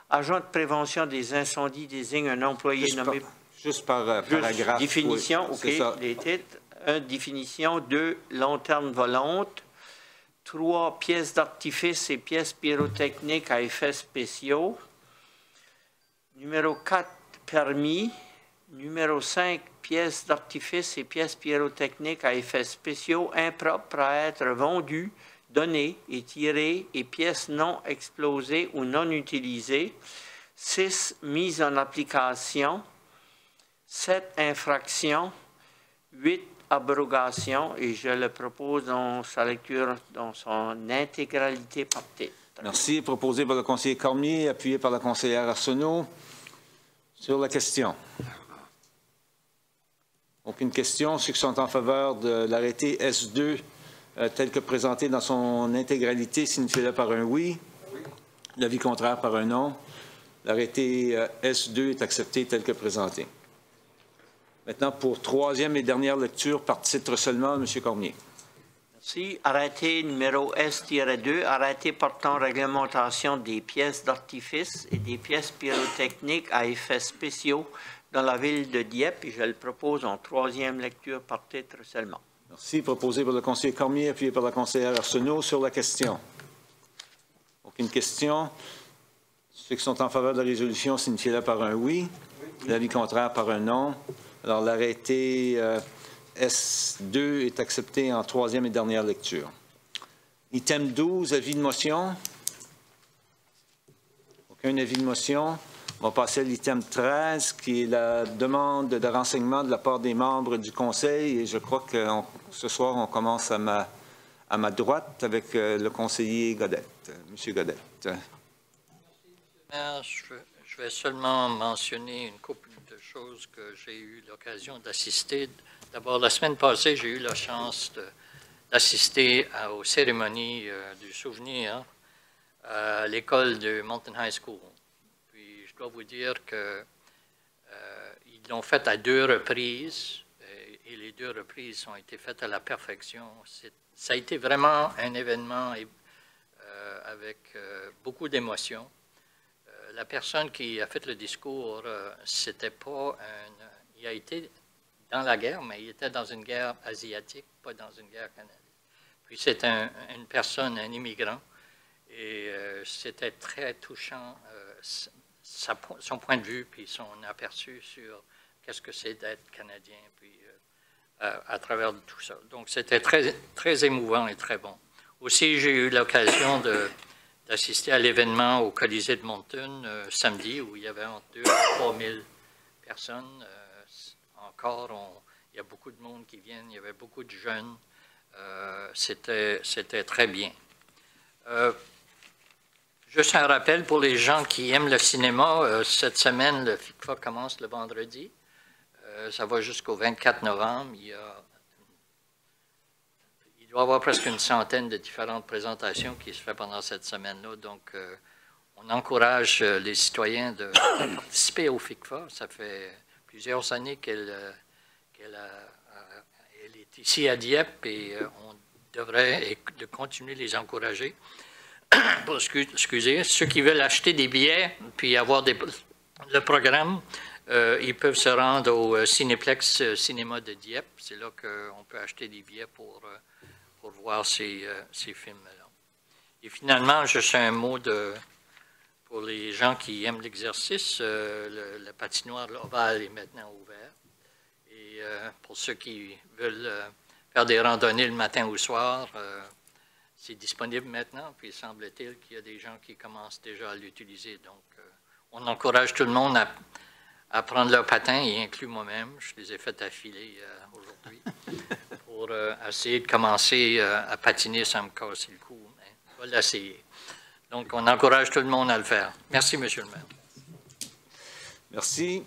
L: Agent de prévention des incendies désigne un employé nommé...
A: Juste par paragraphe.
L: Définition,
A: oui,
L: OK, les titres. 1. Définition. 2. Lanterne volante. 3. Pièces d'artifice et pièces pyrotechniques à effets spéciaux. Numéro 4. Permis. Numéro 5. Pièces d'artifice et pièces pyrotechniques à effets spéciaux impropres à être vendues, données et tirées et pièces non explosées ou non utilisées. 6. Mise en application. 7. Infraction. 8. Abrogation. Et je le propose dans sa lecture dans son intégralité par titre.
A: Merci. Proposé par le conseiller Cormier, appuyé par la conseillère Arsenault. Sur la question. Aucune question. Ceux qui sont en faveur de l'arrêté S2 tel que présenté dans son intégralité, signifiez-le par un oui. L'avis contraire par un non. L'arrêté S2 est accepté tel que présenté. Maintenant, pour troisième et dernière lecture, par titre seulement, M. Cormier.
L: Merci. Arrêté numéro S-2, arrêté portant réglementation des pièces d'artifice et des pièces pyrotechniques à effets spéciaux dans la ville de Dieppe. Et je le propose en troisième lecture par titre seulement.
A: Merci. Proposé par le conseiller Cormier, appuyé par la conseillère Arsenault sur la question. Aucune question. Ceux qui sont en faveur de la résolution, signifiez-le par un oui. L'avis contraire par un non. Alors, l'arrêté S2 est accepté en troisième et dernière lecture. Item 12, avis de motion. Aucun avis de motion. On va passer à l'item 13, qui est la demande de renseignement de la part des membres du Conseil. Et je crois que ce soir, on commence à ma droite avec le conseiller Godette. Monsieur Godette.
M: Je vais seulement mentionner une couple de choses que j'ai eu l'occasion d'assister. D'abord, la semaine passée, j'ai eu la chance d'assister aux cérémonies du souvenir à l'école de Mountain High School. Puis, je dois vous dire qu'ils l'ont fait à 2 reprises et les 2 reprises ont été faites à la perfection. Ça a été vraiment un événement avec beaucoup d'émotions. La personne qui a fait le discours, c'était pas il a été dans la guerre, mais il était dans une guerre asiatique, pas dans une guerre canadienne. Puis c'est une personne, un immigrant, et c'était très touchant, son point de vue, puis son aperçu sur qu'est-ce que c'est d'être Canadien, puis à travers tout ça. Donc c'était très, très émouvant et très bon. Aussi, j'ai eu l'occasion d'assister à l'événement au Colisée de Moncton samedi, où il y avait entre 2 000 et 3 000 personnes. Encore, il y a beaucoup de monde qui viennent, il y avait beaucoup de jeunes. C'était très bien. Juste un rappel pour les gens qui aiment le cinéma, cette semaine, le FICFA commence le vendredi. Ça va jusqu'au 24 novembre. Il doit y avoir presque une centaine de différentes présentations qui se font pendant cette semaine-là. Donc, on encourage les citoyens de participer au FICFA. Ça fait plusieurs années qu'elle est ici à Dieppe et on devrait continuer de les encourager. Excusez, ceux qui veulent acheter des billets puis avoir le programme, ils peuvent se rendre au Cinéplex Cinéma de Dieppe. C'est là qu'on peut acheter des billets pour voir ces films-là. Et finalement, juste un mot pour les gens qui aiment l'exercice, la patinoire L'Oval est maintenant ouverte. Et pour ceux qui veulent faire des randonnées le matin ou le soir, c'est disponible maintenant. Puis il semble-t-il qu'il y a des gens qui commencent déjà à l'utiliser. Donc, on encourage tout le monde à prendre leur patin, y inclus moi-même. Je les ai fait affiler aujourd'hui pour essayer de commencer à patiner sans me casser le cou. Mais on va l'essayer. Donc, on encourage tout le monde à le faire. Merci, M. le maire.
A: Merci.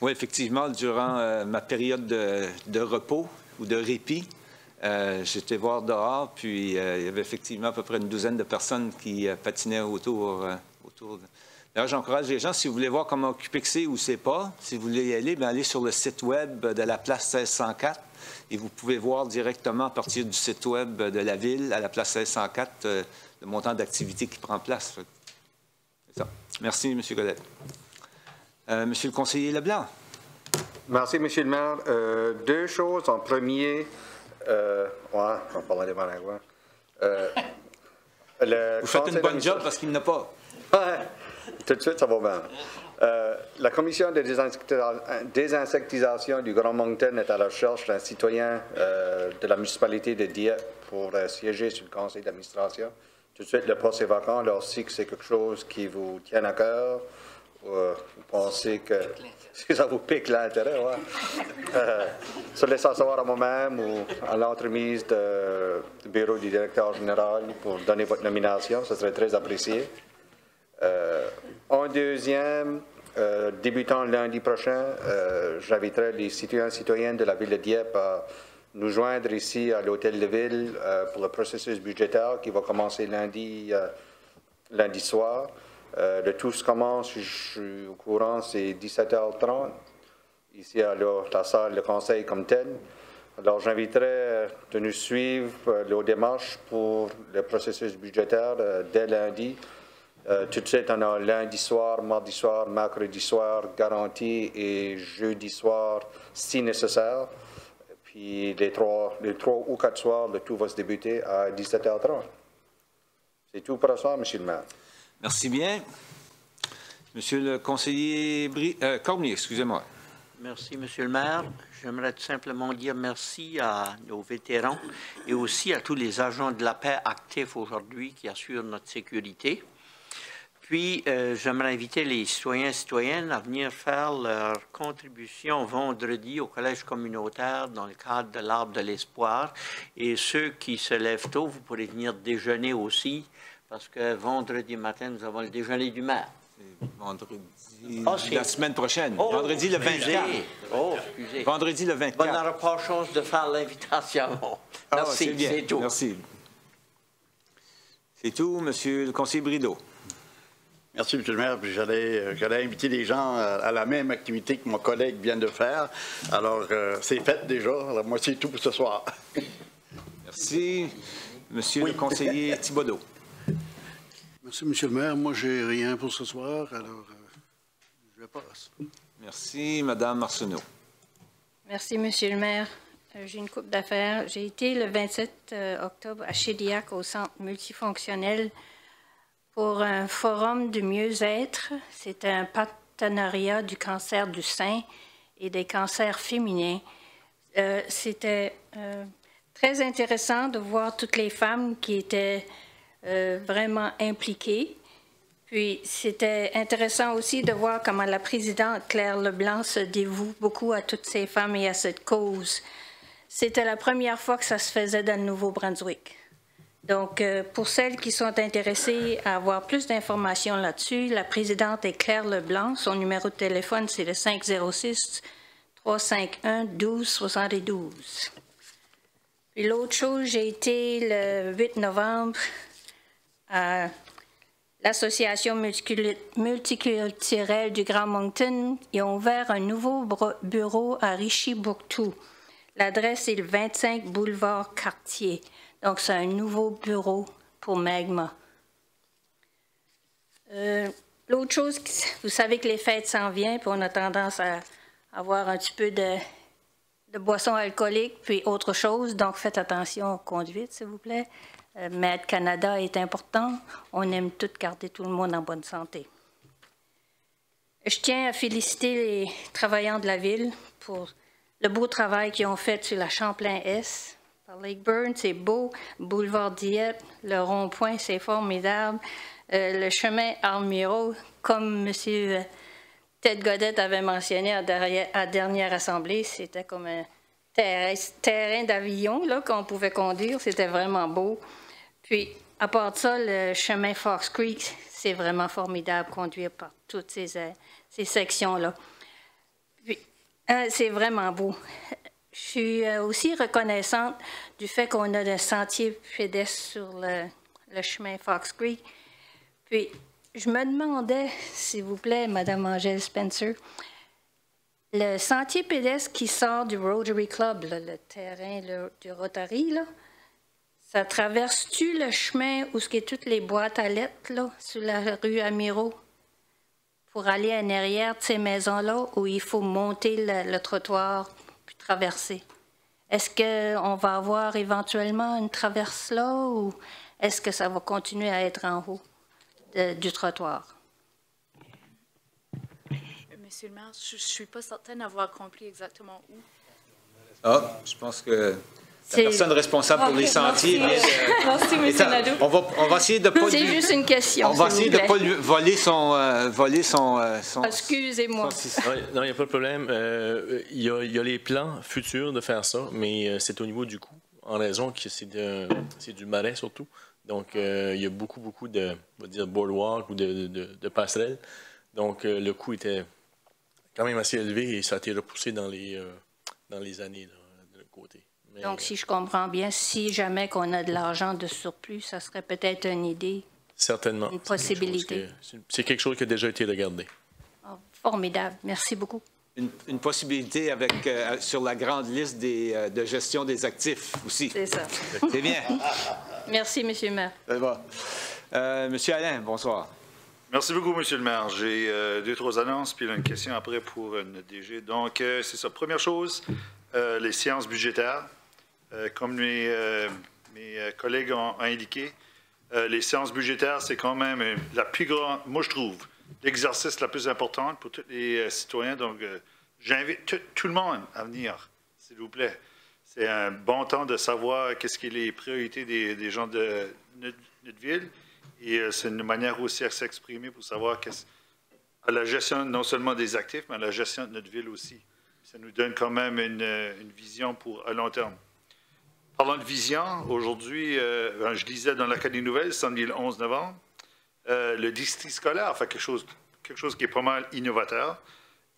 A: Oui, effectivement, durant ma période de repos ou de répit, j'étais voir dehors, puis il y avait effectivement à peu près une douzaine de personnes qui patinaient autour. D'ailleurs, j'encourage les gens, si vous voulez voir comment occuper que c'est ou c'est pas, si vous voulez y aller, bien, allez sur le site web de la place 1604 et vous pouvez voir directement à partir du site web de la ville à la place 1604 le montant d'activité qui prend place. C'est ça. Merci, M. Godette. Monsieur le conseiller Leblanc.
I: Merci, M. le maire. 2 choses. En premier, on parle des Managua.
A: Vous faites une bonne job parce qu'il n'y en a pas.
I: Tout de suite, ça va bien. La commission de désinsectisation du Grand Moncton est à la recherche d'un citoyen de la municipalité de Dieppe pour siéger sur le conseil d'administration. Tout de suite, le poste est vacant. Alors, si c'est quelque chose qui vous tient à cœur, vous pensez que ça vous pique l'intérêt, se laissez savoir à moi-même ou à l'entremise du bureau du directeur général pour donner votre nomination. Ce serait très apprécié. En deuxième, débutant lundi prochain, j'inviterai les citoyens et citoyennes de la ville de Dieppe à nous joindre ici à l'hôtel de ville pour le processus budgétaire qui va commencer lundi soir. Le tout commence, je suis au courant, c'est 17h30, ici à la salle de conseil comme telle. Alors, j'inviterai de nous suivre nos démarches pour le processus budgétaire dès lundi. Tout de suite, on a lundi soir, mardi soir, mercredi soir garanti et jeudi soir si nécessaire. Puis les 3 ou 4 soirs, le tout va se débuter à 17h30. C'est tout pour ce soir, M. le maire.
A: Merci bien. Monsieur le conseiller Cormier, excusez-moi.
L: Merci, M. le maire. J'aimerais tout simplement dire merci à nos vétérans et aussi à tous les agents de la paix actifs aujourd'hui qui assurent notre sécurité. Puis, j'aimerais inviter les citoyens et citoyennes à venir faire leur contribution vendredi au collège communautaire dans le cadre de l'Arbre de l'Espoir. Et ceux qui se lèvent tôt, vous pourrez venir déjeuner aussi, parce que vendredi matin, nous avons le déjeuner du maire.
A: Vendredi, la semaine prochaine. Vendredi le 24.
L: Excusez.
A: Vendredi le 24.
L: On n'aura pas chance de faire l'invitation. Merci, c'est tout.
A: Merci. C'est tout, Monsieur le conseiller Brideau.
N: Merci, M. le maire. J'allais inviter les gens à la même activité que mon collègue vient de faire. Alors, c'est fait déjà. Alors, moi, c'est tout pour ce soir.
A: Merci. Monsieur le conseiller Thibodeau.
O: Merci, M. le maire. Moi, j'ai rien pour ce soir, alors je passe.
A: Merci, Mme Arsenault.
J: Merci, M. le maire. J'ai une couple d'affaires. J'ai été le 27 octobre à Shediac au centre multifonctionnel pour un forum de mieux-être. C'était un partenariat du cancer du sein et des cancers féminins. C'était très intéressant de voir toutes les femmes qui étaient vraiment impliquées. Puis c'était intéressant aussi de voir comment la présidente Claire Leblanc se dévoue beaucoup à toutes ces femmes et à cette cause. C'était la première fois que ça se faisait dans le Nouveau-Brunswick. Donc, pour celles qui sont intéressées à avoir plus d'informations là-dessus, la présidente est Claire Leblanc. Son numéro de téléphone, c'est le 506-351-1272. Puis l'autre chose, j'ai été le 8 novembre à l'Association multiculturelle du Grand Moncton. Ils ont ouvert un nouveau bureau à Richibouctou. L'adresse est le 25 boulevard Cartier. Donc, c'est un nouveau bureau pour Magma. L'autre chose, vous savez que les fêtes s'en viennent, puis on a tendance à avoir un petit peu de boissons alcooliques, puis autre chose. Donc, faites attention aux conduites, s'il vous plaît. Med Canada est important. On aime tout garder tout le monde en bonne santé. Je tiens à féliciter les travailleurs de la ville pour le beau travail qu'ils ont fait sur la Champlain-S. Par Lakeburn, c'est beau. Boulevard Dieppe, le rond-point, c'est formidable. Le chemin Armiro, comme M. Ted Godet avait mentionné à la dernière assemblée, c'était comme un terrain d'avion qu'on pouvait conduire. C'était vraiment beau. Puis, à part de ça, le chemin Fox Creek, c'est vraiment formidable, conduire par toutes ces sections-là. Puis, c'est vraiment beau. Je suis aussi reconnaissante du fait qu'on a des sentiers pédestres sur le chemin Fox Creek. Puis, je me demandais, s'il vous plaît, Mme Angèle Spencer, le sentier pédestre qui sort du Rotary Club, là, le terrain du Rotary, là, ça traverse-tu le chemin où ce qui est toutes les boîtes à lettres, là, sur la rue Amiro, pour aller en arrière de ces maisons-là, où il faut monter le trottoir puis traverser? Est-ce qu'on va avoir éventuellement une traverse là, ou est-ce que ça va continuer à être en haut du trottoir?
P: Monsieur le maire, je ne suis pas certaine d'avoir compris exactement où.
A: Ah, je pense que la personne responsable pour les sentiers vient de...
P: Merci, M. Nadeau.
A: On va essayer de pas...
J: C'est juste une question,
A: On va essayer de ne pas
J: lui
A: voler son...
J: Excusez-moi.
K: Non, il n'y a pas de problème. Il y a les plans futurs de faire ça, mais c'est au niveau du coût, en raison que c'est du marais surtout. Donc, il y a beaucoup de, on va dire, boardwalk ou de passerelles. Donc, le coût était quand même assez élevé et ça a été repoussé dans les années là, de l'autre côté. Mais,
J: donc, si je comprends bien, si jamais qu'on a de l'argent de surplus, ça serait peut-être une idée.
K: Certainement.
J: Une possibilité.
K: C'est quelque chose qui a déjà été regardé.
J: Oh, formidable. Merci beaucoup.
A: une possibilité avec, sur la grande liste de gestion des actifs aussi.
J: C'est ça.
A: C'est bien.
J: Merci, M. le maire.
A: Ça va. Monsieur Alain, bonsoir.
C: Merci beaucoup, M. le maire. J'ai 2-3 annonces, puis une question après pour notre DG. Donc, c'est ça. Première chose, les séances budgétaires. Comme mes collègues ont indiqué, les séances budgétaires, c'est quand même la plus grande, moi je trouve, l'exercice la plus importante pour tous les citoyens. Donc, j'invite tout le monde à venir, s'il vous plaît. C'est un bon temps de savoir qu'est-ce qui est les priorités des gens de notre ville. Et c'est une manière aussi à s'exprimer pour savoir à la gestion non seulement des actifs, mais à la gestion de notre ville aussi. Ça nous donne quand même une vision à long terme. Parlant de vision, aujourd'hui, je lisais dans l'Académie Nouvelle, samedi le 11 novembre, le district scolaire fait quelque chose qui est pas mal innovateur.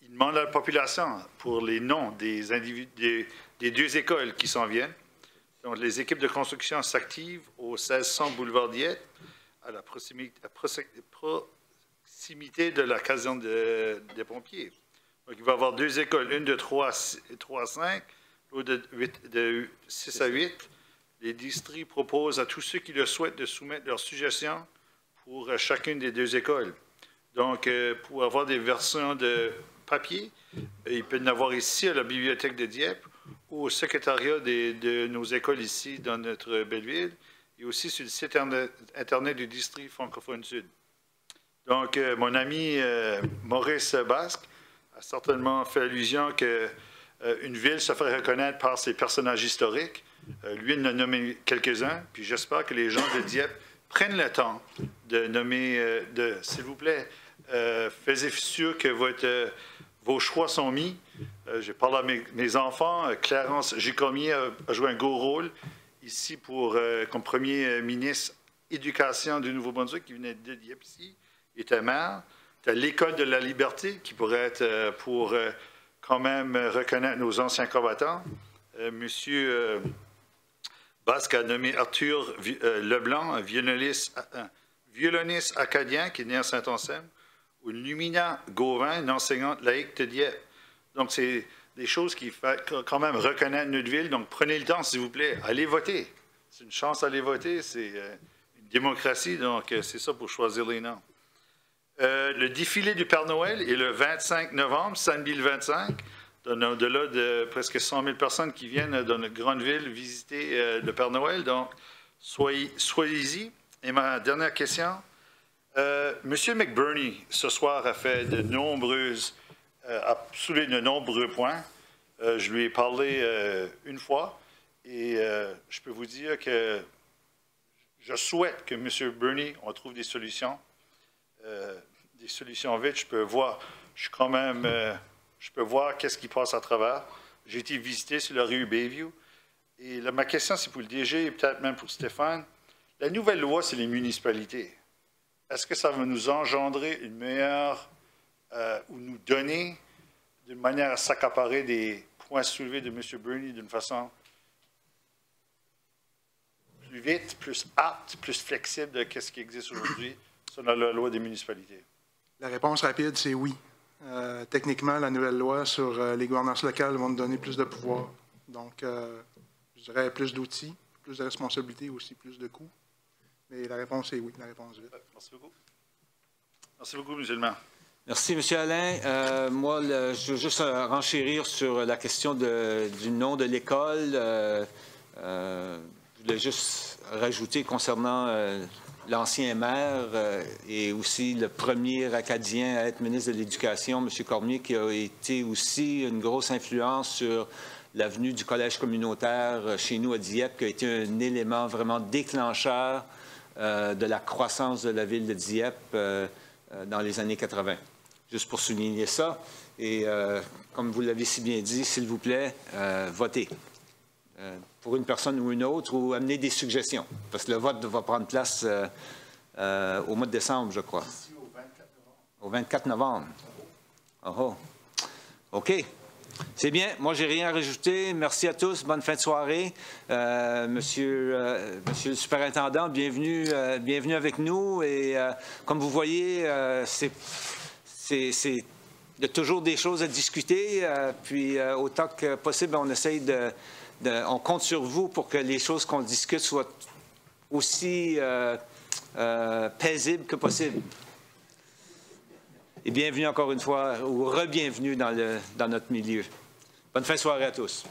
C: Il demande à la population pour les noms des deux écoles qui s'en viennent. Donc, les équipes de construction s'activent au 1600 boulevard Dieppe, à la proximité de la caserne des pompiers. Donc, il va y avoir 2 écoles, une de 3 à 5, l'autre de 6 à 8. Les districts proposent à tous ceux qui le souhaitent de soumettre leurs suggestions pour chacune des 2 écoles. Donc, pour avoir des versions de papier, il peut y en avoir ici à la bibliothèque de Dieppe ou au secrétariat de nos écoles ici dans notre belle ville et aussi sur le site Internet du district francophone sud. Donc, mon ami Maurice Basque a certainement fait allusion qu'une ville se ferait reconnaître par ses personnages historiques. Lui, il en a nommé quelques-uns, puis j'espère que les gens de Dieppe prennent le temps de nommer, s'il vous plaît, faites sûr que vos choix sont mis. J'ai parlé à mes enfants. Clarence Gicomier a joué un gros rôle ici comme premier ministre éducation du Nouveau-Brunswick qui venait de Dieppe ici. Il était maire. Tu as l'École de la liberté qui pourrait être pour quand même reconnaître nos anciens combattants. Monsieur Basque a nommé Arthur Leblanc, un violoniste acadien qui est né à Saint-Anselme, ou Lumina Gauvin, une enseignante laïque de Dieppe. Donc, c'est des choses qui font quand même reconnaître notre ville. Donc, prenez le temps, s'il vous plaît. Allez voter. C'est une chance d'aller voter. C'est une démocratie. Donc, c'est ça pour choisir les noms. Le défilé du Père Noël est le 25 novembre, samedi le 25. Au-delà de presque 100 000 personnes qui viennent dans notre grande ville visiter le Père Noël. Donc, soyez-y. Et ma dernière question. Monsieur McBurney, ce soir, a fait a soulevé de nombreux points. Je lui ai parlé une fois et je peux vous dire que je souhaite que M. Burney, on trouve des solutions vite. Je peux voir qu'est-ce qui passe à travers. J'ai été visité sur la rue Bayview. Et ma question, c'est pour le DG et peut-être même pour Stéphane. La nouvelle loi, c'est les municipalités. Est-ce que ça va nous engendrer une meilleure ou nous donner d'une manière à s'accaparer des points soulevés de M. Burney d'une façon plus vite, plus apte, plus flexible de ce qui existe aujourd'hui sur la loi des municipalités?
Q: La réponse rapide, c'est oui. Techniquement, la nouvelle loi sur les gouvernances locales va nous donner plus de pouvoir. Donc, je dirais plus d'outils, plus de responsabilités, aussi plus de coûts. Mais la réponse est oui, la réponse est vite.
C: Merci beaucoup. Merci beaucoup, M. le maire.
A: Merci, M. Alain. Moi, je veux juste renchérir sur la question du nom de l'école. Je voulais juste rajouter concernant l'ancien maire et aussi le premier Acadien à être ministre de l'Éducation, M. Cormier, qui a été aussi une grosse influence sur l'avenue du collège communautaire chez nous à Dieppe, qui a été un élément vraiment déclencheur de la croissance de la ville de Dieppe dans les années 80. Juste pour souligner ça. Et comme vous l'avez si bien dit, s'il vous plaît, votez. Pour une personne ou une autre, ou amener des suggestions. Parce que le vote va prendre place au mois de décembre, je crois. Au 24 novembre. Oh. OK. C'est bien. Moi, j'ai rien à rajouter. Merci à tous. Bonne fin de soirée. Monsieur le superintendant, bienvenue avec nous. Et comme vous voyez, il y a toujours des choses à discuter, puis autant que possible, on essaye on compte sur vous pour que les choses qu'on discute soient aussi paisibles que possible. Et bienvenue encore une fois, ou re-bienvenue dans notre milieu. Bonne fin de soirée à tous.